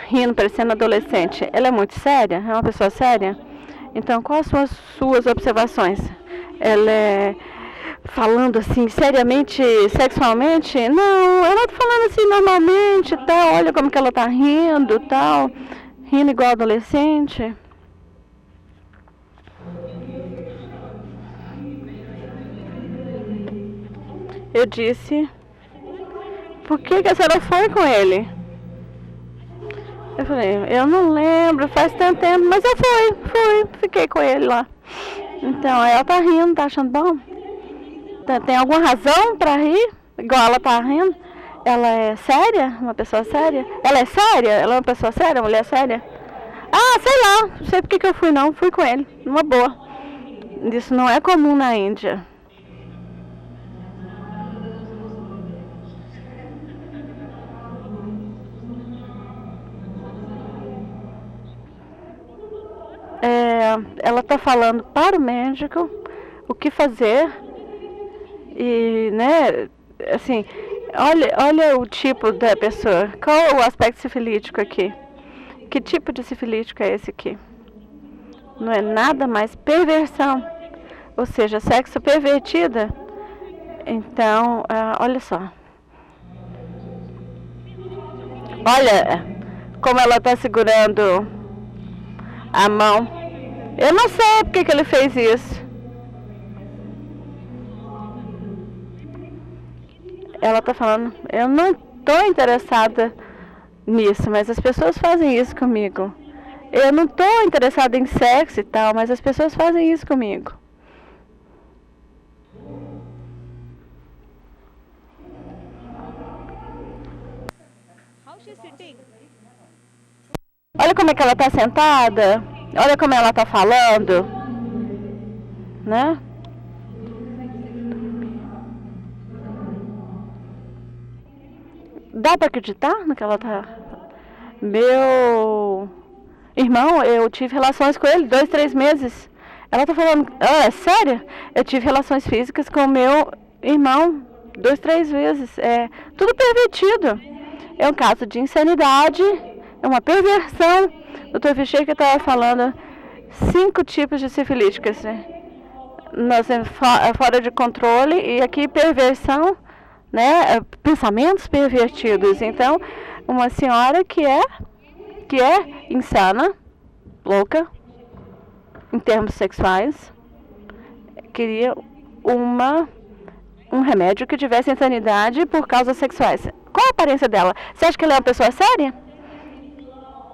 rindo, parecendo adolescente. Ela é muito séria? É uma pessoa séria? Então, quais são as suas observações? Ela é falando assim, seriamente, sexualmente? Não, ela tá falando assim, normalmente, tal. Olha como que ela tá rindo, tal. Rindo igual adolescente. Eu disse, por que a senhora foi com ele? Eu falei, eu não lembro, faz tanto tempo, mas eu fui, fiquei com ele lá. Então, ela tá rindo, tá achando bom? Tem alguma razão pra rir? Igual ela tá rindo? Ela é séria? Uma pessoa séria? Ela é séria? Ela é uma pessoa séria? Uma mulher séria? Ah, sei lá, não sei por que eu fui não, fui com ele, numa boa. Isso não é comum na Índia. Ela está falando para o médico o que fazer e, né, assim, olha o tipo da pessoa, qual é o aspecto sifilítico aqui? Que tipo de sifilítico é esse aqui? Não é nada mais perversão, ou seja, sexo pervertida. Então, olha só. Olha como ela está segurando a mão. Eu não sei porque que ele fez isso. Ela está falando, eu não estou interessada nisso, mas as pessoas fazem isso comigo. Eu não estou interessada em sexo e tal, mas as pessoas fazem isso comigo. How she's sitting? Olha como é que ela está sentada. Olha como ela está falando. Né? Dá para acreditar no que ela está... Meu irmão, eu tive relações com ele 2, 3 meses. Ela está falando... é sério? Eu tive relações físicas com o meu irmão 2, 3 vezes. É tudo pervertido. É um caso de insanidade. É uma perversão. O Dr. Fischer estava falando 5 tipos de sifilíticas. Nós fora de controle e aqui perversão, né? Pensamentos pervertidos. Então, uma senhora que é insana, louca, em termos sexuais, queria um remédio que tivesse insanidade por causas sexuais. Qual a aparência dela? Você acha que ela é uma pessoa séria?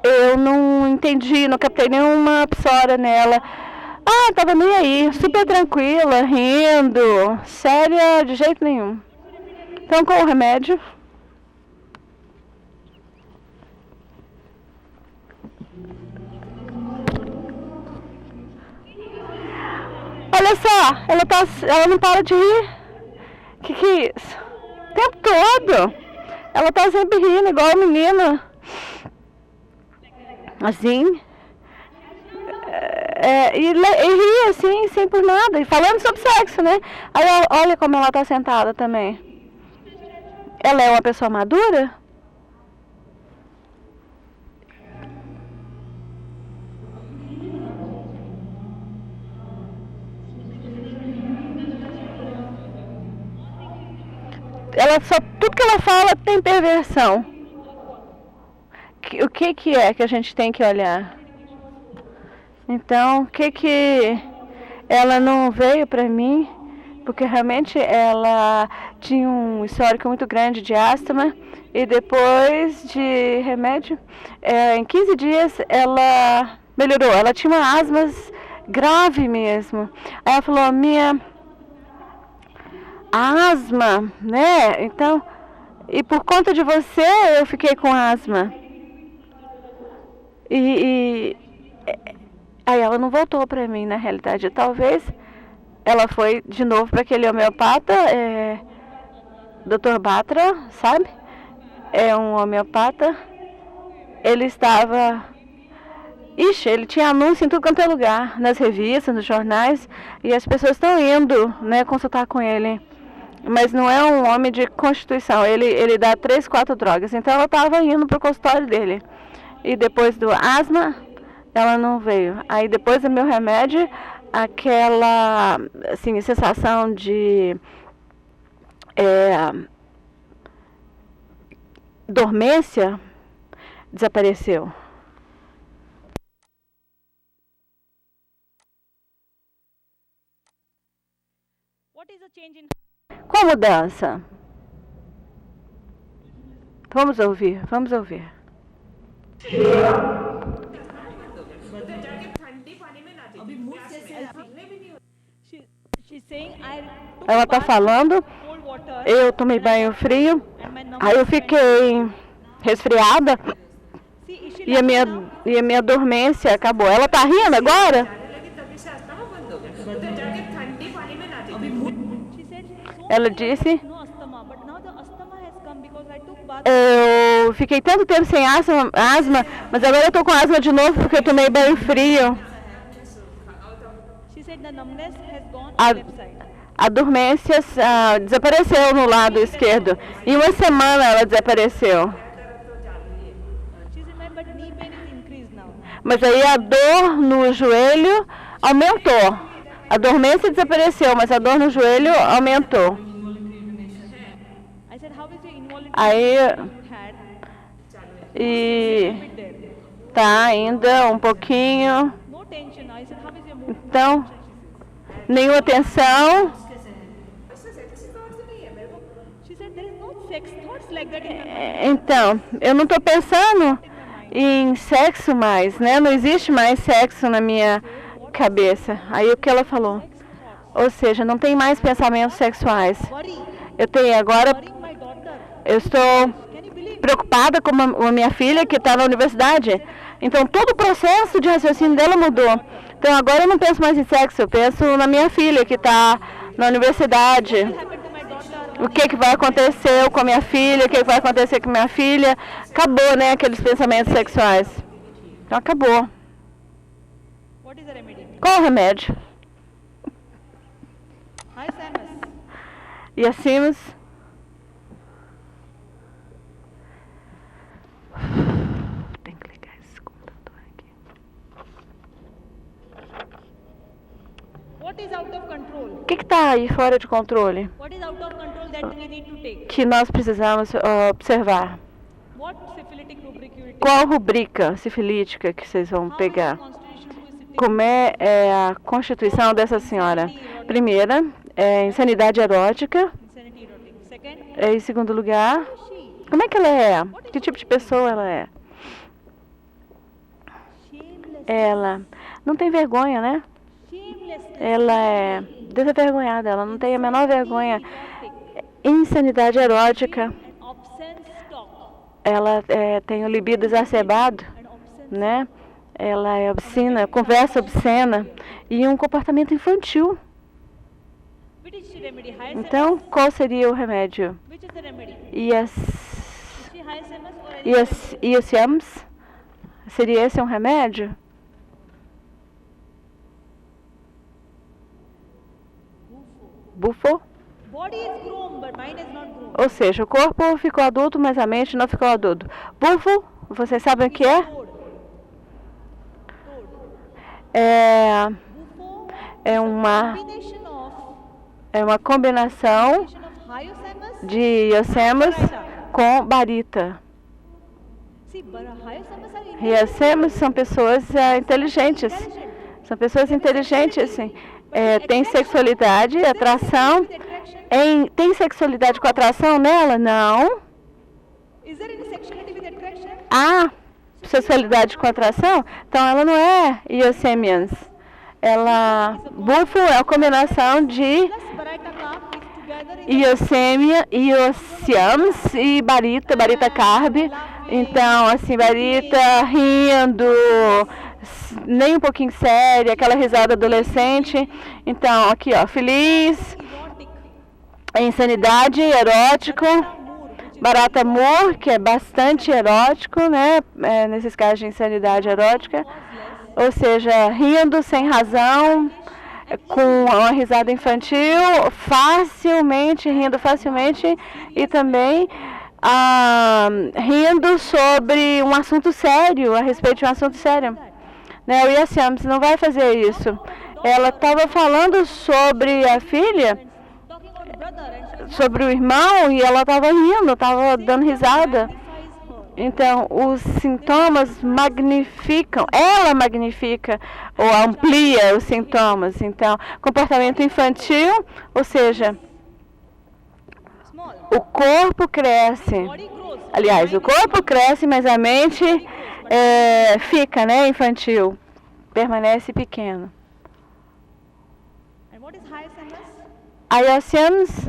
Eu não entendi, não captei nenhuma psora nela. Ah, tava nem aí, super tranquila, rindo, séria de jeito nenhum. Então, qual o remédio? Olha só, ela não para de rir. Que é isso? O tempo todo. Ela tá sempre rindo, igual a menina. Assim. E ri assim, sem por nada. E falando sobre sexo, né? Aí olha como ela tá sentada também. Ela é uma pessoa madura? Tudo que ela fala tem perversão. O que é que a gente tem que olhar? Então, o que ela não veio para mim? Porque realmente ela tinha um histórico muito grande de asma e depois de remédio, em 15 dias ela melhorou. Ela tinha uma asma grave mesmo. Aí ela falou, minha asma, né? Então, e por conta de você eu fiquei com asma. Aí ela não voltou para mim, na realidade. Talvez ela foi de novo para aquele homeopata, Dr. Batra, sabe? É um homeopata. Ele estava... ele tinha anúncio em tudo quanto é lugar, nas revistas, nos jornais, e as pessoas estão indo, né, consultar com ele. Mas não é um homem de constituição, ele dá 3, 4 drogas. Então ela estava indo para o consultório dele. E depois do asma, ela não veio. Aí depois do meu remédio, aquela assim, sensação de dormência desapareceu. Qual mudança? Vamos ouvir. Ela está falando, eu tomei banho frio, aí eu fiquei resfriada e a minha dormência acabou. Ela está rindo agora? Ela disse, eu fiquei tanto tempo sem asma, mas agora eu estou com asma de novo porque eu tomei banho frio. A dormência desapareceu no lado esquerdo. Em uma semana ela desapareceu. Mas aí a dor no joelho aumentou. A dormência desapareceu, mas a dor no joelho aumentou. Aí, e tá ainda um pouquinho. Então, nenhuma tensão. Então, eu não estou pensando em sexo mais, né? Não existe mais sexo na minha cabeça. Aí o que ela falou? Ou seja, não tem mais pensamentos sexuais. Eu estou preocupada com a minha filha que está na universidade. Então todo o processo de raciocínio dela mudou. Então agora eu não penso mais em sexo, eu penso na minha filha que está na universidade. O que vai acontecer com a minha filha, o que vai acontecer com a minha filha. Acabou, né, aqueles pensamentos sexuais. Então acabou. Qual o remédio? E assim, tem que ligar esse computador aqui. O que está aí fora de controle? Que nós precisamos observar. Qual rubrica sifilítica que vocês vão pegar? Como é a constituição dessa senhora? Primeira, insanidade erótica. Em segundo lugar, como é que ela é? Que tipo de pessoa ela é? Ela não tem vergonha, né? Ela é desavergonhada, ela não tem a menor vergonha. Insanidade erótica. Ela tem o libido exacerbado, né? Ela é obscena, conversa obscena e um comportamento infantil. Então, qual seria o remédio? ISMs? Seria esse um remédio? Bufo? Ou seja, o corpo ficou adulto, mas a mente não ficou adulto. Bufo, vocês sabem o que é? É uma combinação de Hyoscyamus com Barita. Hyoscyamus são pessoas inteligentes. São pessoas inteligentes, sim. Tem sexualidade, atração. Tem sexualidade com atração nela? Não. Há sexualidade com atração, então ela não é Eosemians. Bufo é a combinação de Eosiams e Barita Carb. Então, assim, Barita rindo, nem um pouquinho séria, aquela risada adolescente. Então, aqui, ó, feliz, insanidade, erótico. Barata Moore, que é bastante erótico, né? Nesses casos de insanidade erótica. Ou seja, rindo sem razão, com uma risada infantil, rindo facilmente e também rindo sobre um assunto sério, a respeito de um assunto sério. Né? O Yasiams não vai fazer isso. Ela estava falando sobre a filha, sobre o irmão, e ela estava rindo, estava dando risada. Então, os sintomas ela magnifica ou amplia os sintomas. Então, comportamento infantil, ou seja, o corpo cresce. Aliás, o corpo cresce, mas a mente fica, né, infantil, permanece pequeno. A Yasiams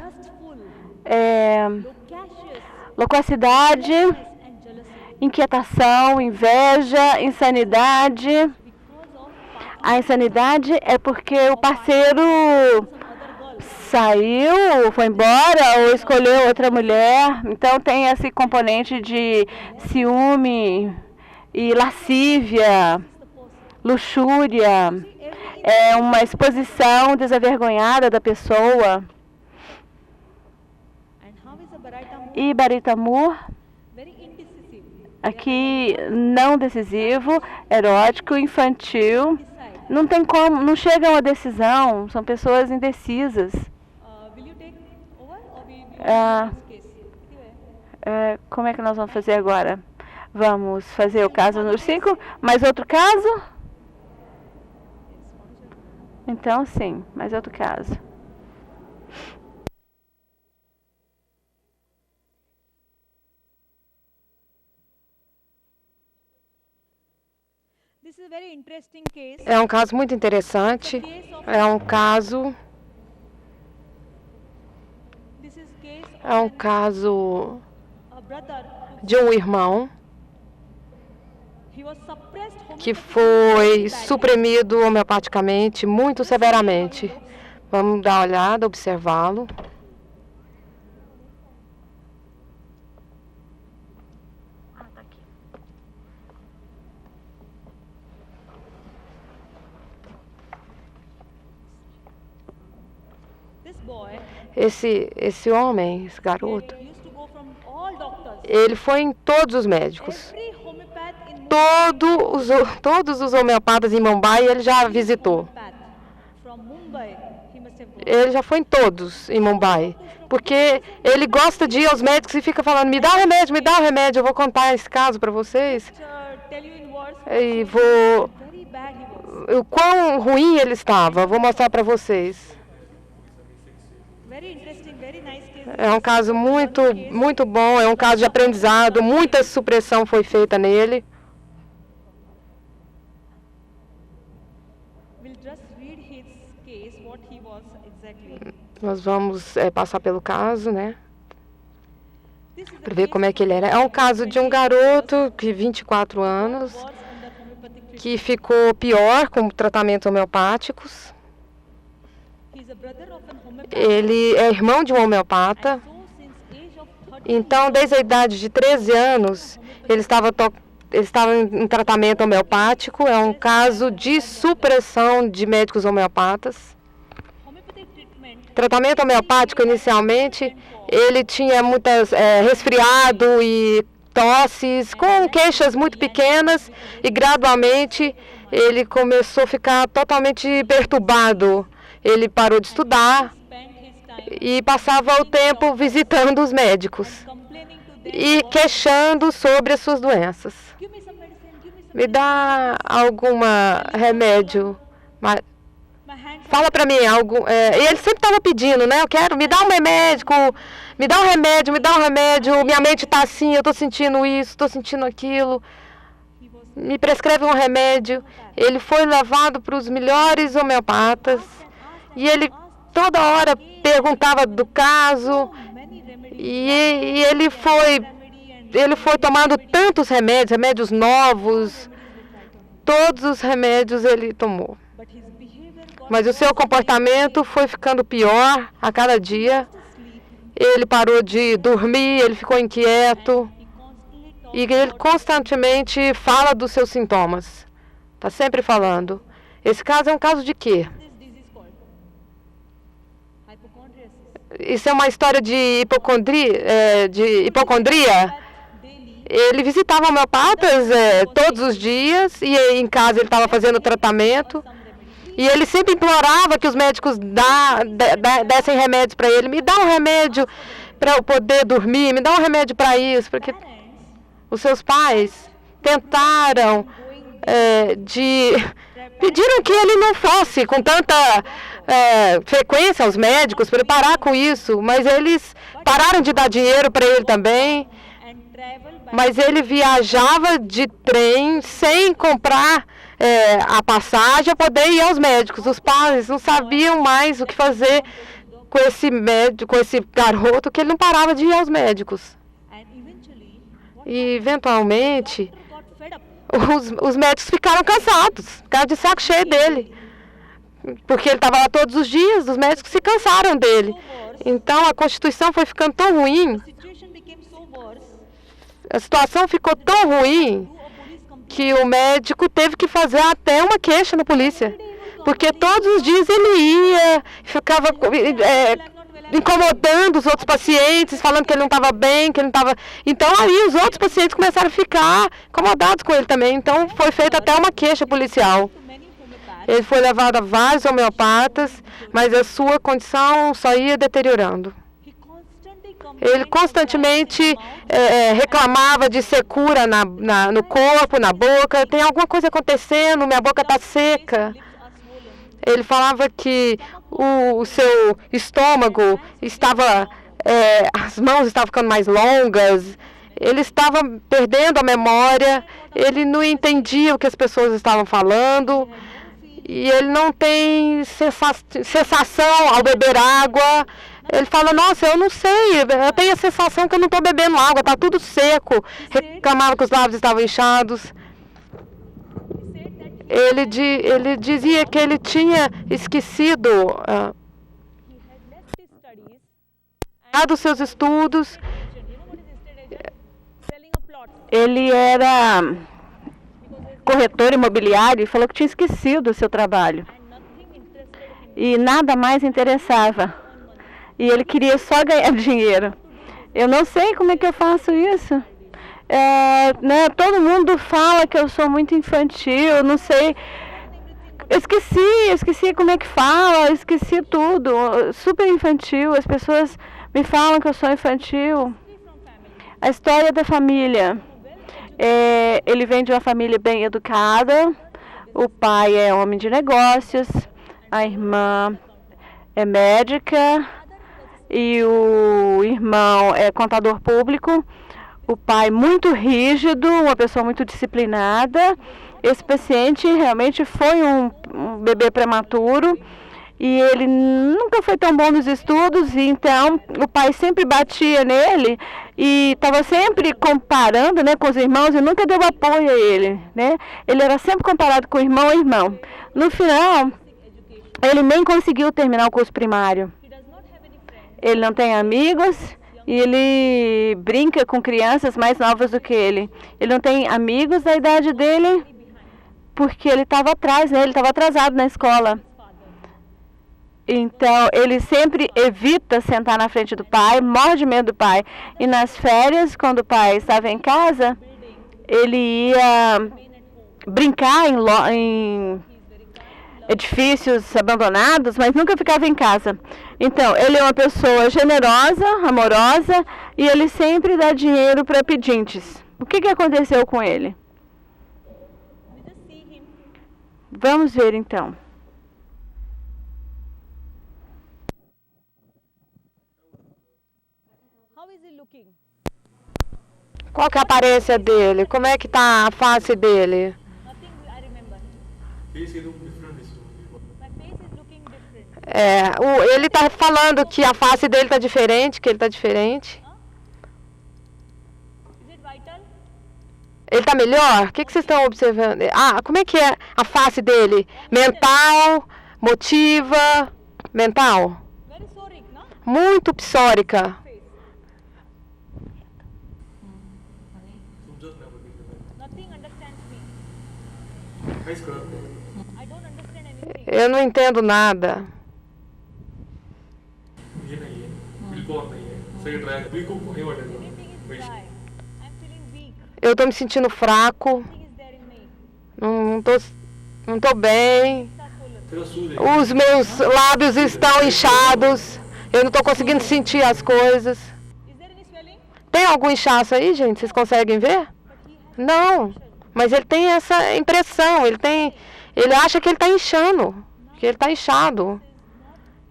loquacidade, inquietação, inveja, insanidade. A insanidade é porque o parceiro saiu, foi embora ou escolheu outra mulher. Então tem esse componente de ciúme e lascívia, luxúria. É uma exposição desavergonhada da pessoa. E Barita Moore, aqui não decisivo, erótico, infantil, não tem como, não chega a uma decisão, são pessoas indecisas. Como é que nós vamos fazer agora? Vamos fazer o caso número 5, mais outro caso? Então sim, mais outro caso. É um caso muito interessante. É um caso de um irmão que foi suprimido homeopaticamente muito severamente. Vamos dar uma olhada, observá-lo. Esse homem, esse garoto, ele foi em todos os médicos. Todos os homeopatas em Mumbai ele já visitou. Ele já foi em todos em Mumbai. Porque ele gosta de ir aos médicos e fica falando, me dá o remédio, eu vou contar esse caso para vocês. E o quão ruim ele estava, vou mostrar para vocês. É um caso muito bom, é um caso de aprendizado, muita supressão foi feita nele. Nós vamos passar pelo caso, né? Para ver como é que ele era. É um caso de um garoto de 24 anos que ficou pior com tratamentos homeopáticos. Ele é irmão de um homeopata. Então, desde a idade de 13 anos, ele estava em tratamento homeopático. É um caso de supressão de médicos homeopatas. Tratamento homeopático, inicialmente, ele tinha muitas resfriado e tosses, com queixas muito pequenas, e gradualmente ele começou a ficar totalmente perturbado. Ele parou de estudar e passava o tempo visitando os médicos e queixando sobre as suas doenças. Me dá algum remédio? Fala para mim algo. E ele sempre estava pedindo, né? Me dá um remédio, me dá um remédio. Minha mente está assim, eu estou sentindo isso, estou sentindo aquilo. me prescreve um remédio. Ele foi levado para os melhores homeopatas e ele toda hora perguntava do caso e ele foi tomando tantos remédios novos, todos os remédios ele tomou. Mas o seu comportamento foi ficando pior a cada dia. Ele parou de dormir, ele ficou inquieto. E ele constantemente fala dos seus sintomas. Está sempre falando. Esse caso é um caso de quê? Isso é uma história de hipocondria? Ele visitava homeopatas todos os dias e em casa ele estava fazendo tratamento. E ele sempre implorava que os médicos dessem remédios para ele. Me dá um remédio para eu poder dormir, me dá um remédio para isso. Porque os seus pais tentaram pediram que ele não fosse com tanta frequência aos médicos para ele parar com isso. Mas eles pararam de dar dinheiro para ele também. Mas ele viajava de trem sem comprar a passagem a poder ir aos médicos. Os pais não sabiam mais o que fazer com esse médico, com esse garoto, que ele não parava de ir aos médicos. E eventualmente os médicos ficaram cansados, ficaram de saco cheio dele. Porque ele estava lá todos os dias, os médicos se cansaram dele. Então a Constituição foi ficando tão ruim, a situação ficou tão ruim que o médico teve que fazer até uma queixa na polícia. Porque todos os dias ele ia, ficava incomodando os outros pacientes, falando que ele não estava bem, que ele não estava... Então aí os outros pacientes começaram a ficar incomodados com ele também. Então foi feita até uma queixa policial. Ele foi levado a vários homeopatas, mas a sua condição só ia deteriorando. Ele constantemente reclamava de secura no corpo, na boca. Tem alguma coisa acontecendo, minha boca está seca. Ele falava que o seu estômago estava... as mãos estavam ficando mais longas. Ele estava perdendo a memória. Ele não entendia o que as pessoas estavam falando. E ele não tem sensação ao beber água. Ele fala, nossa, eu não sei, eu tenho a sensação que eu não estou bebendo água, está tudo seco. Reclamava que os lábios estavam inchados. Ele dizia que ele tinha esquecido dos seus estudos. Ele era corretor imobiliário e falou que tinha esquecido o seu trabalho. E nada mais interessava. E ele queria só ganhar dinheiro. Eu não sei como é que eu faço isso. Todo mundo fala que eu sou muito infantil, não sei. Eu esqueci como é que fala, eu esqueci tudo. Super infantil, as pessoas me falam que eu sou infantil. A história da família. Ele vem de uma família bem educada. O pai é homem de negócios, a irmã é médica e o irmão é contador público. O pai muito rígido, uma pessoa muito disciplinada. Esse paciente realmente foi um bebê prematuro e ele nunca foi tão bom nos estudos, e então o pai sempre batia nele e estava sempre comparando, com os irmãos, e nunca deu apoio a ele, Ele era sempre comparado com irmão a irmão. No final, ele nem conseguiu terminar o curso primário. Ele não tem amigos e ele brinca com crianças mais novas do que ele. Ele não tem amigos da idade dele porque ele estava atrás, ele estava atrasado na escola. Então, ele sempre evita sentar na frente do pai, morre de medo do pai. E nas férias, quando o pai estava em casa, ele ia brincar em edifícios abandonados, mas nunca ficava em casa. Então, ele é uma pessoa generosa, amorosa, e ele sempre dá dinheiro para pedintes. O que aconteceu com ele? Vamos ver, então. Qual que é a aparência dele? Como é que está a face dele? Nothing I remember. My face is looking different. Ele está falando que a face dele está diferente, que ele está diferente. Is it vital? Ele está melhor? O que vocês estão observando? Como é que é a face dele? Mental, motiva, mental? Very sorry, no? Muito psórica. Face. Nothing understands me. I don't understand anything. Eu não entendo nada. Everything is dry. I'm feeling weak. Eu estou me sentindo fraco. Nothing is there in me. Não tô bem. Start full. Os meus lábios estão inchados. Eu não estou conseguindo sentir as coisas. Is there any swelling? Tem algum inchaço aí, gente? Vocês conseguem ver? Não. Mas ele tem essa impressão. Ele acha que ele está inchando. Que ele está inchado.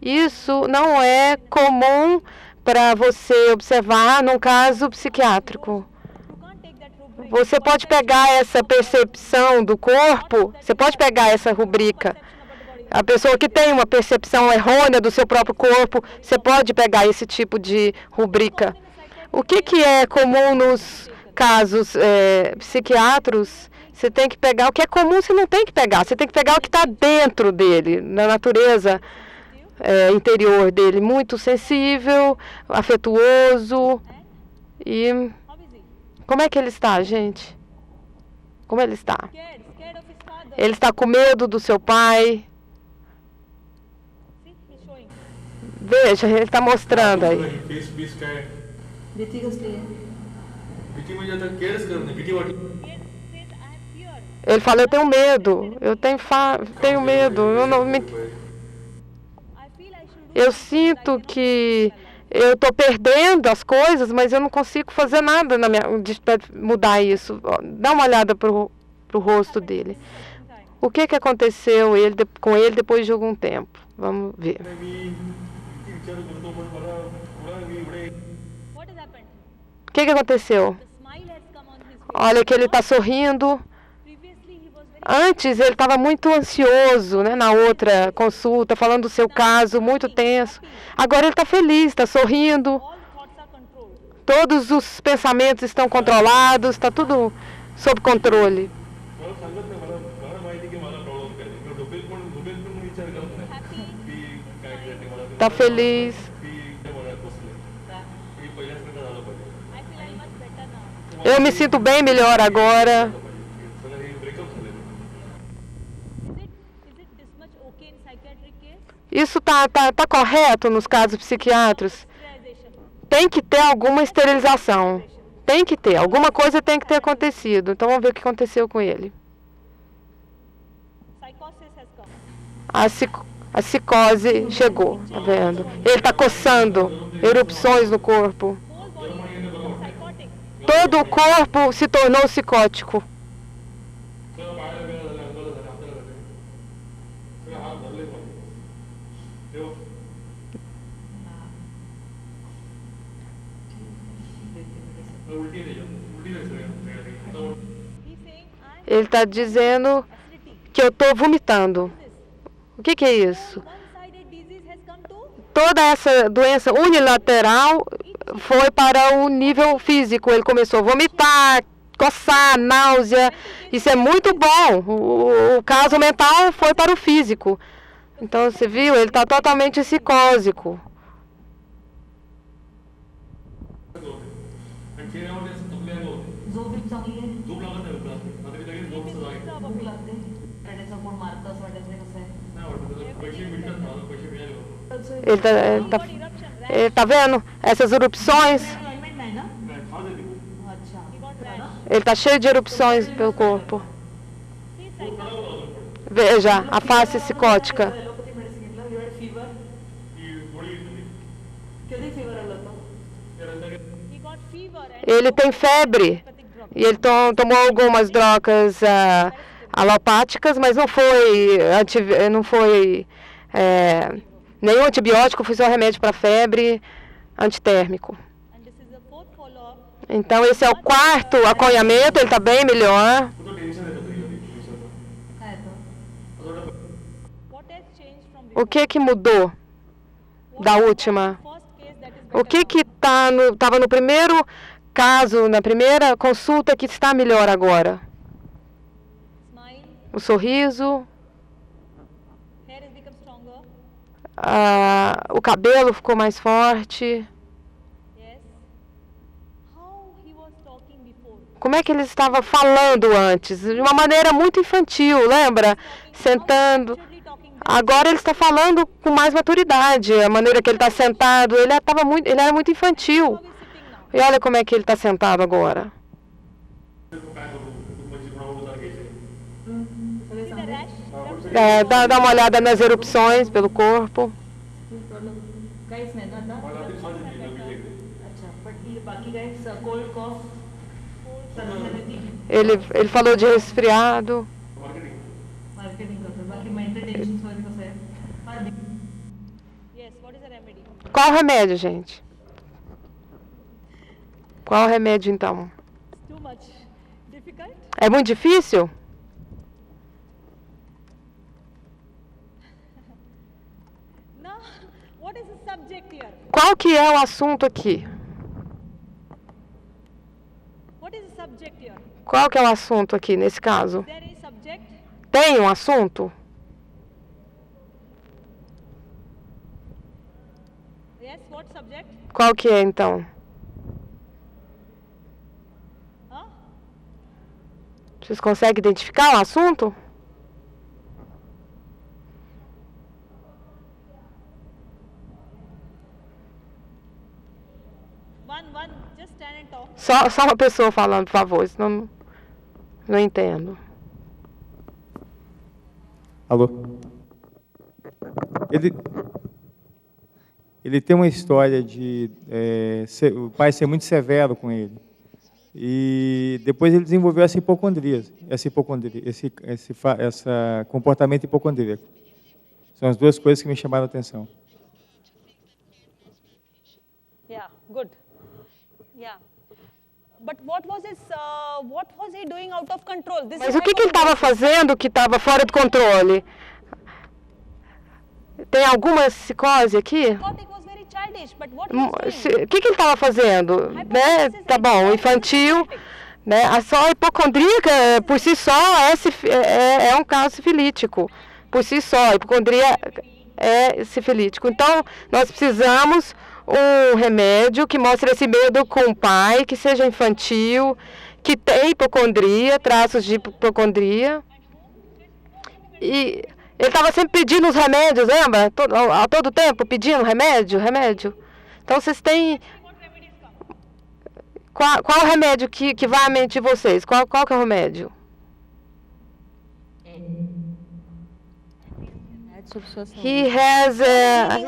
Isso não é comum para você observar num caso psiquiátrico. You can't take that rubric. Você pode pegar essa percepção do corpo, você pode pegar essa rubrica. A pessoa que tem uma percepção errônea do seu próprio corpo, você pode pegar esse tipo de rubrica. O que é comum nos casos psiquiátricos? Você tem que pegar o que é comum, você não tem que pegar. Você tem que pegar o que está dentro dele, na natureza interior dele. Muito sensível, afetuoso. E How is he? como é que ele está, gente? Como ele está? Scared of his father. Ele está com medo do seu pai. See, he's showing. Veja, ele está mostrando aí. Says, I have fear. Ele fala, eu tenho medo. Eu tenho medo. I feel I should do Eu sinto que eu estou perdendo as coisas, mas eu não consigo fazer nada para mudar isso. Ó, dá uma olhada pro rosto dele. time. O que aconteceu com ele depois de algum tempo? Vamos ver. What has happened? O que aconteceu? The smile has come on his face. Olha que ele está sorrindo. Previously he was very Antes ele estava muito ansioso, né, na outra consulta, falando do seu caso, muito tenso. Agora ele está feliz, está sorrindo. all thoughts are controlled. Todos os pensamentos estão controlados, está tudo sob controle. Está feliz. I feel I'm much better now. Eu me sinto bem melhor agora. Is it this much okay in psychiatric case? Isso tá correto nos casos psiquiátricos? Sterilization. Tem que ter alguma esterilização. Tem que ter. Alguma coisa tem que ter acontecido. Então vamos ver o que aconteceu com ele. Psychosis has come. A psicose chegou, tá vendo? Ele está coçando, erupções no corpo. Whole body is psychotic. Todo o corpo se tornou psicótico. He's saying I'm Ele está dizendo acidity. que eu estou vomitando. O que é isso? One-sided disease has come to Toda essa doença unilateral foi para o nível físico. Ele começou a vomitar, coçar, náusea. Isso é muito bom. O caso mental foi para o físico. Então, você viu? Ele está totalmente psicósico. Ele tá vendo essas erupções? Ele está cheio de erupções pelo corpo. Veja a face psicótica. he got fever and Ele tem febre. psychopathic drug. E ele tomou algumas drogas alopáticas, mas não foi nenhum antibiótico, foi só remédio para febre, antitérmico. And this is the fourth follow-up. Então, esse é o quarto acompanhamento, ele está bem melhor. O que mudou da última? O que estava no primeiro caso, na primeira consulta, que está melhor agora? O sorriso, o cabelo ficou mais forte. Como é que ele estava falando antes? De uma maneira muito infantil, lembra? Sentando. Agora ele está falando com mais maturidade. A maneira que ele está sentado, ele era muito infantil. E olha como é que ele está sentado agora. Dá uma olhada nas erupções pelo corpo. Ele falou de resfriado. Qual o remédio, gente? Qual o remédio, então? É muito difícil? Qual que é o assunto aqui? Qual que é o assunto aqui, nesse caso? Tem um assunto? Qual que é, então? Vocês conseguem identificar o assunto? Só uma pessoa falando, por favor, senão não entendo. Alô? Ele tem uma história de o pai ser muito severo com ele. E depois ele desenvolveu esse comportamento hipocondríaco. São as duas coisas que me chamaram a atenção. Yeah, good. Yeah. But what was he doing out of control? Mas o que ele estava fazendo que estava fora do controle? Tem alguma psicose aqui? O que ele estava fazendo? Né? Tá bom, infantil. Né? A só hipocondríaca, por si só, é um caso sifilítico. Por si só, a hipocondria é sifilítico. Então, nós precisamos um remédio que mostre esse medo com o pai, que seja infantil, que tem hipocondria, traços de hipocondria. E ele estava sempre pedindo os remédios, lembra? A todo tempo pedindo remédio. Então vocês têm... Qual o remédio que vai à mente de vocês? Qual que é o remédio? He has a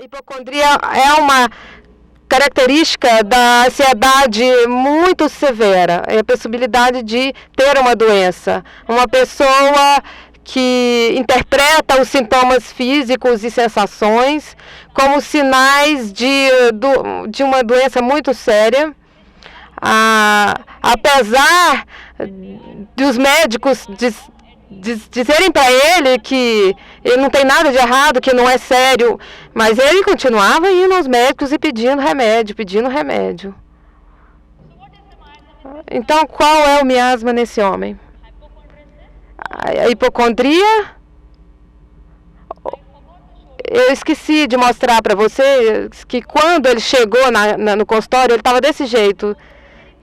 hipocondria é uma característica da ansiedade muito severa, é a possibilidade de ter uma doença. Uma pessoa que interpreta os sintomas físicos e sensações como sinais de uma doença muito séria. Apesar dos médicos dizerem para ele que ele não tem nada de errado, que não é sério, mas ele continuava indo aos médicos e pedindo remédio. Então, qual é o miasma nesse homem? A hipocondria? Eu esqueci de mostrar para você que quando ele chegou no consultório, ele estava desse jeito.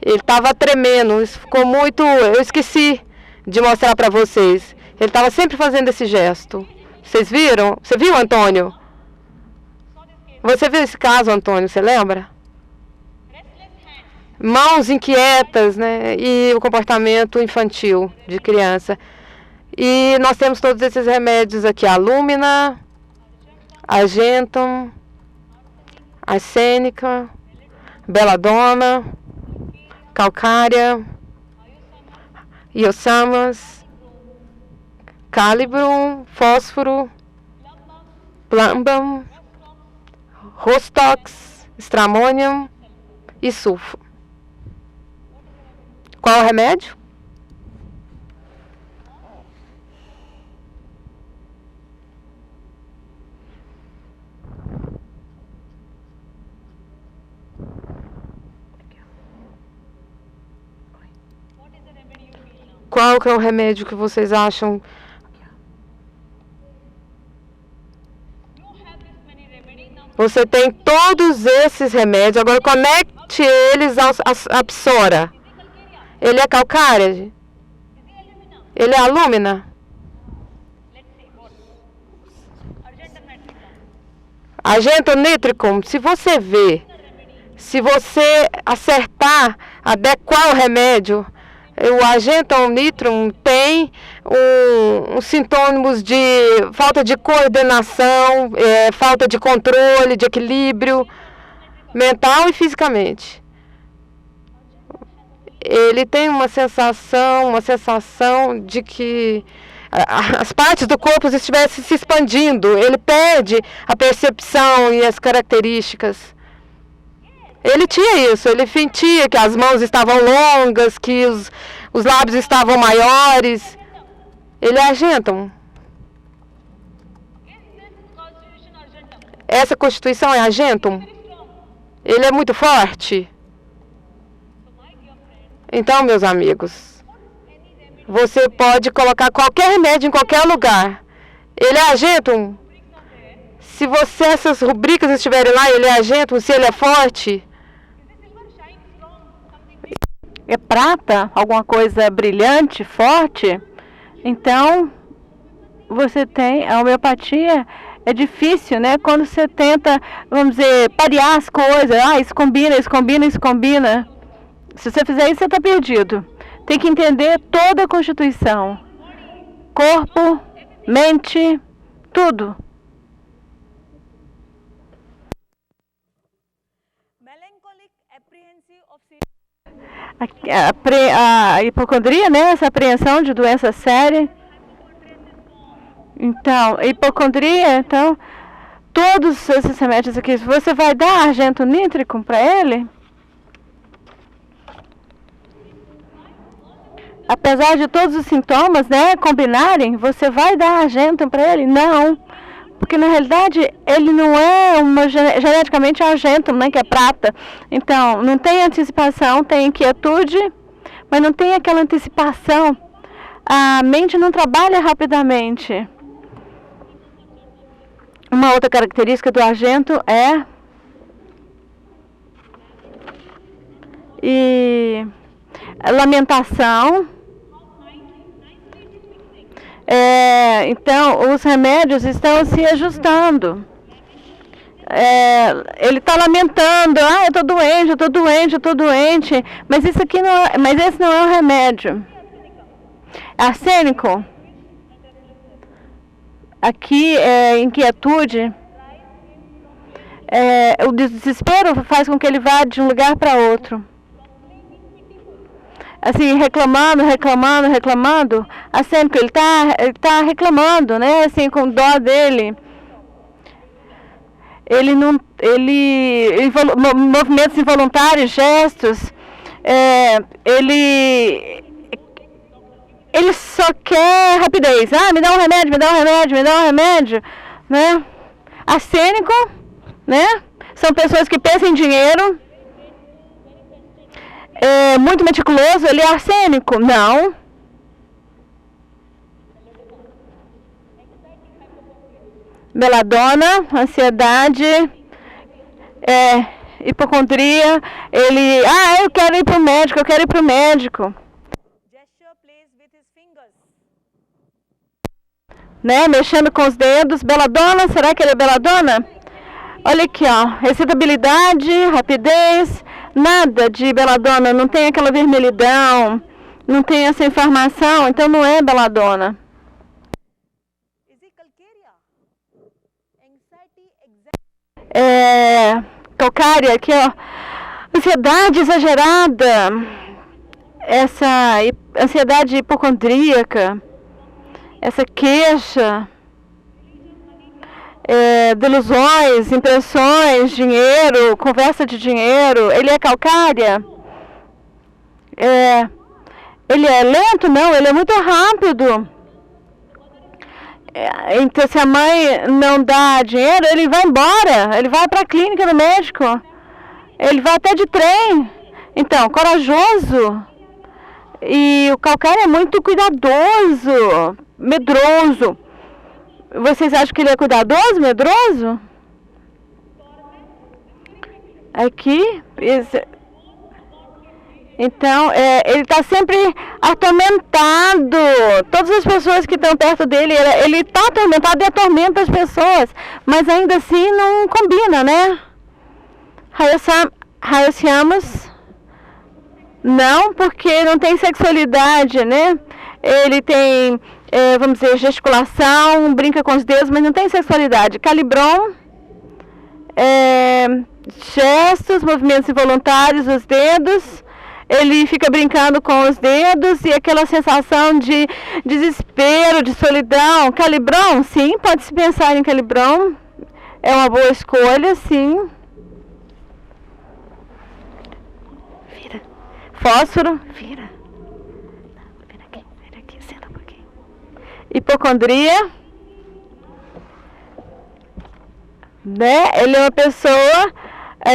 Ele estava tremendo, isso ficou muito... Eu esqueci de mostrar para vocês. Ele estava sempre fazendo esse gesto. Vocês viram? Você viu, Antônio? Você viu esse caso, Antônio? Você lembra? Mãos inquietas, né? E o comportamento infantil de criança. E nós temos todos esses remédios aqui. A Lumina, a Gentum, a Sênica, Beladona, Calcária, Iosamas, Calibrum, Fósforo, Plambam, Rostox, Stramonium e sulfo. Qual o remédio? Qual que é o remédio que vocês acham? Você tem todos esses remédios. Agora conecte eles à psora. Ele é calcária? Ele é alúmina? Argentum nitricum. Se você vê, se você acertar, adequar o remédio, o argentum nitrum tem sintomas de falta de coordenação, falta de controle, de equilíbrio mental e fisicamente. Ele tem uma sensação de que as partes do corpo estivessem se expandindo. Ele perde a percepção e as características. Ele tinha isso, ele sentia que as mãos estavam longas, que os lábios estavam maiores. Ele é argentum. Essa constituição é argentum. Ele é muito forte. Então, meus amigos, você pode colocar qualquer remédio em qualquer lugar. Ele é argentum. Se essas rubricas estiverem lá, ele é argentum, se ele é forte. É prata, alguma coisa brilhante, forte, então você tem a homeopatia. É difícil, né? Quando você tenta, vamos dizer, parear as coisas, isso combina, isso combina, isso combina. Se você fizer isso, você está perdido. Tem que entender toda a constituição, corpo, mente, tudo. A hipocondria, né? Essa apreensão de doença séria. Então, hipocondria, todos esses remédios aqui, você vai dar argentum nitricum para ele? Apesar de todos os sintomas, né, combinarem, você vai dar argentum para ele? Não. Porque, na realidade, ele não é geneticamente argentum, né, que é prata. Então, não tem antecipação, tem inquietude, mas não tem aquela antecipação. A mente não trabalha rapidamente. Uma outra característica do argento é a lamentação. Então, os remédios estão se ajustando. Ele está lamentando, eu estou doente, eu estou doente, eu estou doente, mas isso aqui esse não é o remédio. Arsênico. Aqui é inquietude. O desespero faz com que ele vá de um lugar para outro. Assim, reclamando, arsênico, ele tá reclamando, né, assim, com dó dele. Movimentos involuntários, gestos, ele só quer rapidez. Me dá um remédio, né? Arsênico, né? São pessoas que pensam em dinheiro. Muito meticuloso, ele é arsênico? Não. Beladona, ansiedade, hipocondria, eu quero ir para o médico, Né, mexendo com os dedos. Beladona, será que ele é beladona? Olha aqui, excitabilidade, rapidez. Nada de beladona, não tem aquela vermelhidão, não tem essa informação, então não é beladona. Calcária, aqui, ansiedade exagerada, essa ansiedade hipocondríaca, essa queixa, delusões, impressões, dinheiro, conversa de dinheiro. Ele é calcária? Ele é lento? Não, ele é muito rápido. Então, se a mãe não dá dinheiro, ele vai embora. Ele vai para a clínica do médico. Ele vai até de trem. Então, corajoso. E o calcário é muito cuidadoso, medroso. Vocês acham que ele é cuidadoso, medroso? Aqui, então, ele está sempre atormentado. Todas as pessoas que estão perto dele, ele está atormentado e atormenta as pessoas. Mas ainda assim não combina, né? Hayasyamas, não, porque não tem sexualidade, né? Ele tem, vamos dizer, gesticulação, brinca com os dedos, mas não tem sexualidade. Calibron, gestos, movimentos involuntários dos dedos. Ele fica brincando com os dedos e aquela sensação de desespero, de solidão. Calibron, sim, pode-se pensar em Calibron. É uma boa escolha, sim. Vira. Fósforo, vira. Vira aqui, senta um pouquinho. Hipocondria. Né? Ele é uma pessoa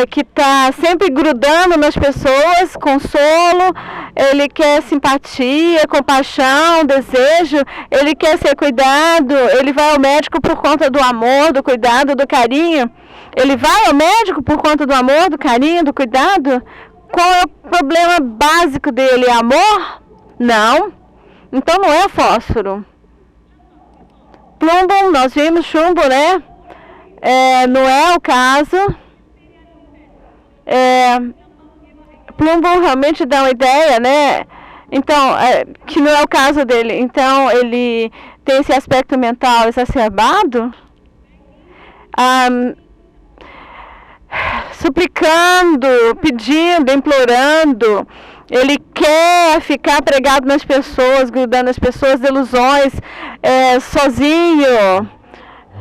que está sempre grudando nas pessoas, consolo, ele quer simpatia, compaixão, desejo, ele quer ser cuidado, ele vai ao médico por conta do amor, do cuidado, do carinho. Ele vai ao médico por conta do amor, do carinho, do cuidado? Qual é o problema básico dele? É amor? Não. Então não é fósforo. Plumbo, nós vimos chumbo, né? Não é o caso. Plumbo realmente dá uma ideia, né? Então, que não é o caso dele. Então, ele tem esse aspecto mental exacerbado, suplicando, pedindo, implorando. Ele quer ficar pregado nas pessoas, grudando nas pessoas, delusões, sozinho.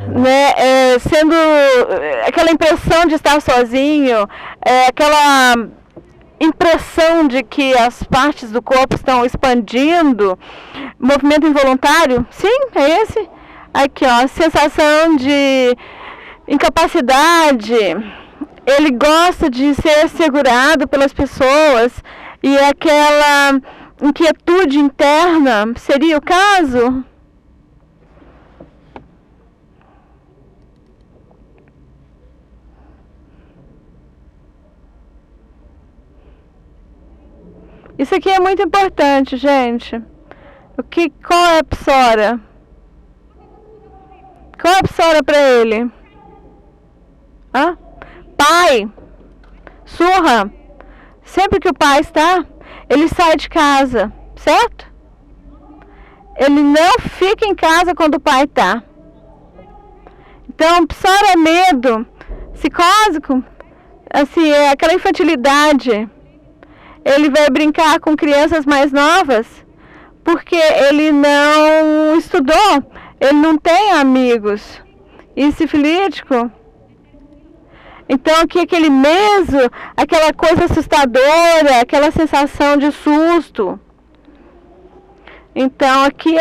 Né, sendo aquela impressão de estar sozinho, aquela impressão de que as partes do corpo estão expandindo, movimento involuntário, sim, é esse. Aqui, ó, sensação de incapacidade, ele gosta de ser segurado pelas pessoas e aquela inquietude interna, seria o caso? Isso aqui é muito importante, gente. Qual é a psora? Qual é a psora para ele? Pai. Surra. Sempre que o pai está, ele sai de casa, certo? Ele não fica em casa quando o pai está. Então, psora é medo. Psicósico, assim, é aquela infantilidade. Ele vai brincar com crianças mais novas porque ele não estudou, ele não tem amigos. E sifilítico, então aqui aquele meso, aquela coisa assustadora, aquela sensação de susto. Então aqui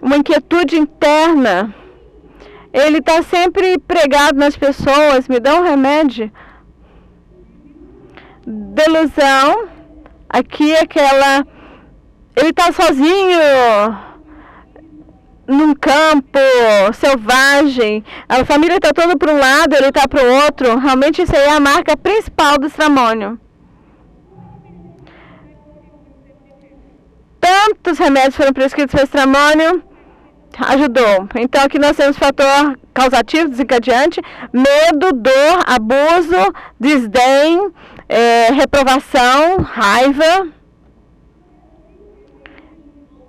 uma inquietude interna. Ele está sempre pregado nas pessoas, me dá um remédio. Delusão, aqui ele está sozinho num campo selvagem, a família está toda para um lado, ele está para o outro. Realmente isso aí é a marca principal do estramônio. Tantos remédios foram prescritos para estramônio, ajudou. Então aqui nós temos fator causativo, desencadeante, medo, dor, abuso, desdém, reprovação, raiva.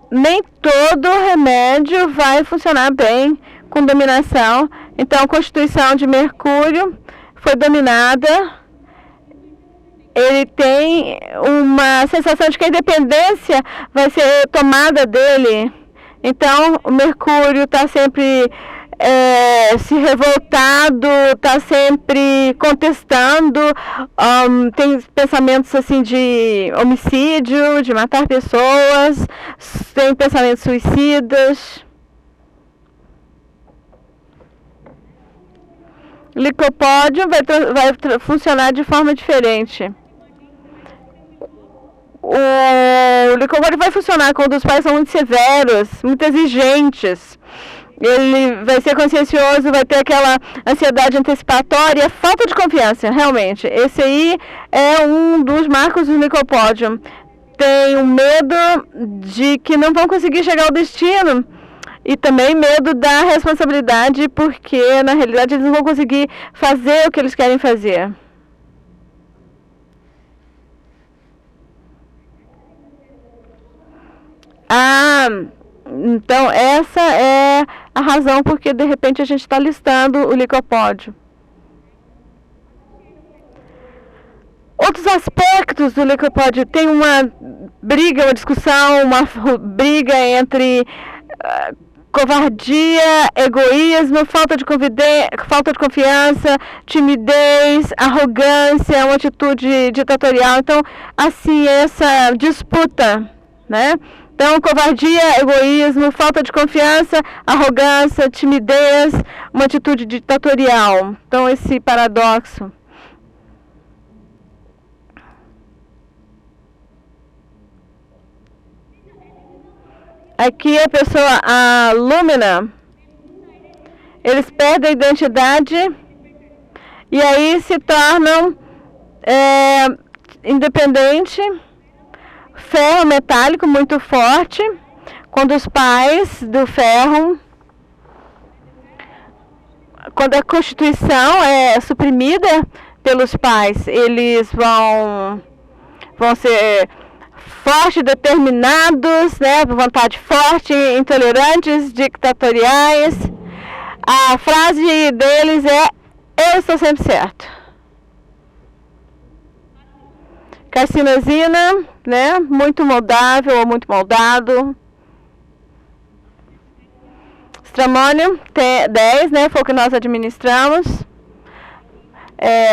Nem todo remédio vai funcionar bem com dominação. Então, a constituição de Mercúrio foi dominada. Ele tem uma sensação de que a independência vai ser tomada dele. Então, o Mercúrio está sempre se revoltado, está sempre contestando, tem pensamentos assim de homicídio, de matar pessoas, tem pensamentos suicidas. O licopódio vai funcionar de forma diferente. O licopódio vai funcionar quando os pais são muito severos, muito exigentes. Ele vai ser consciencioso, vai ter aquela ansiedade antecipatória, falta de confiança, realmente. Esse aí é um dos marcos do licopódio. Tem um medo de que não vão conseguir chegar ao destino. E também medo da responsabilidade, porque na realidade eles não vão conseguir fazer o que eles querem fazer. Então essa é a razão porque de repente a gente está listando o licopódio. Outros aspectos do licopódio, tem uma briga, uma discussão, uma briga entre covardia, egoísmo, falta de confiança, timidez, arrogância, uma atitude ditatorial. Então, assim, essa disputa, né? Então, covardia, egoísmo, falta de confiança, arrogância, timidez, uma atitude ditatorial. Então, esse paradoxo. Aqui a pessoa, a Lúmina, eles perdem a identidade e aí se tornam independente, ferro metálico muito forte, quando os pais do ferro, quando a Constituição é suprimida pelos pais, eles vão ser fortes, determinados, né, vontade forte, intolerantes, ditatoriais. A frase deles é: eu estou sempre certo. Carcinosina, né, muito moldável ou muito moldado. Stramônio, 10, né, foi o que nós administramos.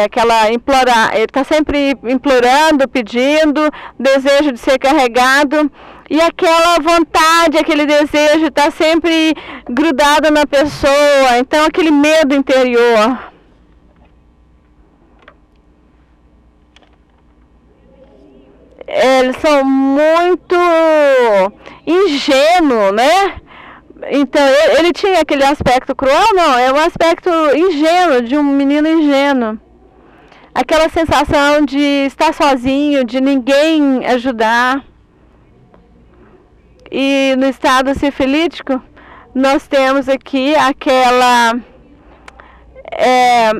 Aquela ele está sempre implorando, pedindo, desejo de ser carregado, e aquela vontade, aquele desejo está sempre grudado na pessoa, então aquele medo interior. Eles são muito ingênuos, né? Então, ele tinha aquele aspecto cruel? Não, é um aspecto ingênuo, de um menino ingênuo. Aquela sensação de estar sozinho, de ninguém ajudar. E no estado sifilítico, nós temos aqui aquela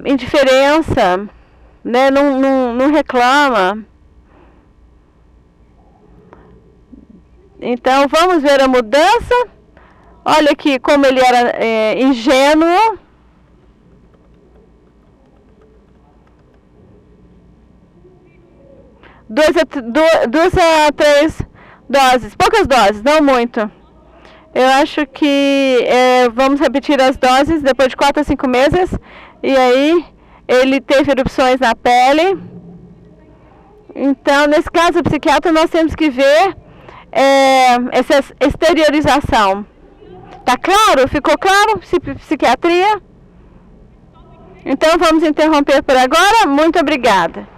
indiferença, né? Não reclama. Então, vamos ver a mudança. Olha aqui como ele era ingênuo. Duas a 3 doses, poucas doses, não muito. Eu acho que vamos repetir as doses depois de 4 a 5 meses. E aí, ele teve erupções na pele. Então, nesse caso, o psiquiatra, nós temos que ver essa exteriorização. Tá claro? Ficou claro? Psiquiatria? Então, vamos interromper por agora. Muito obrigada.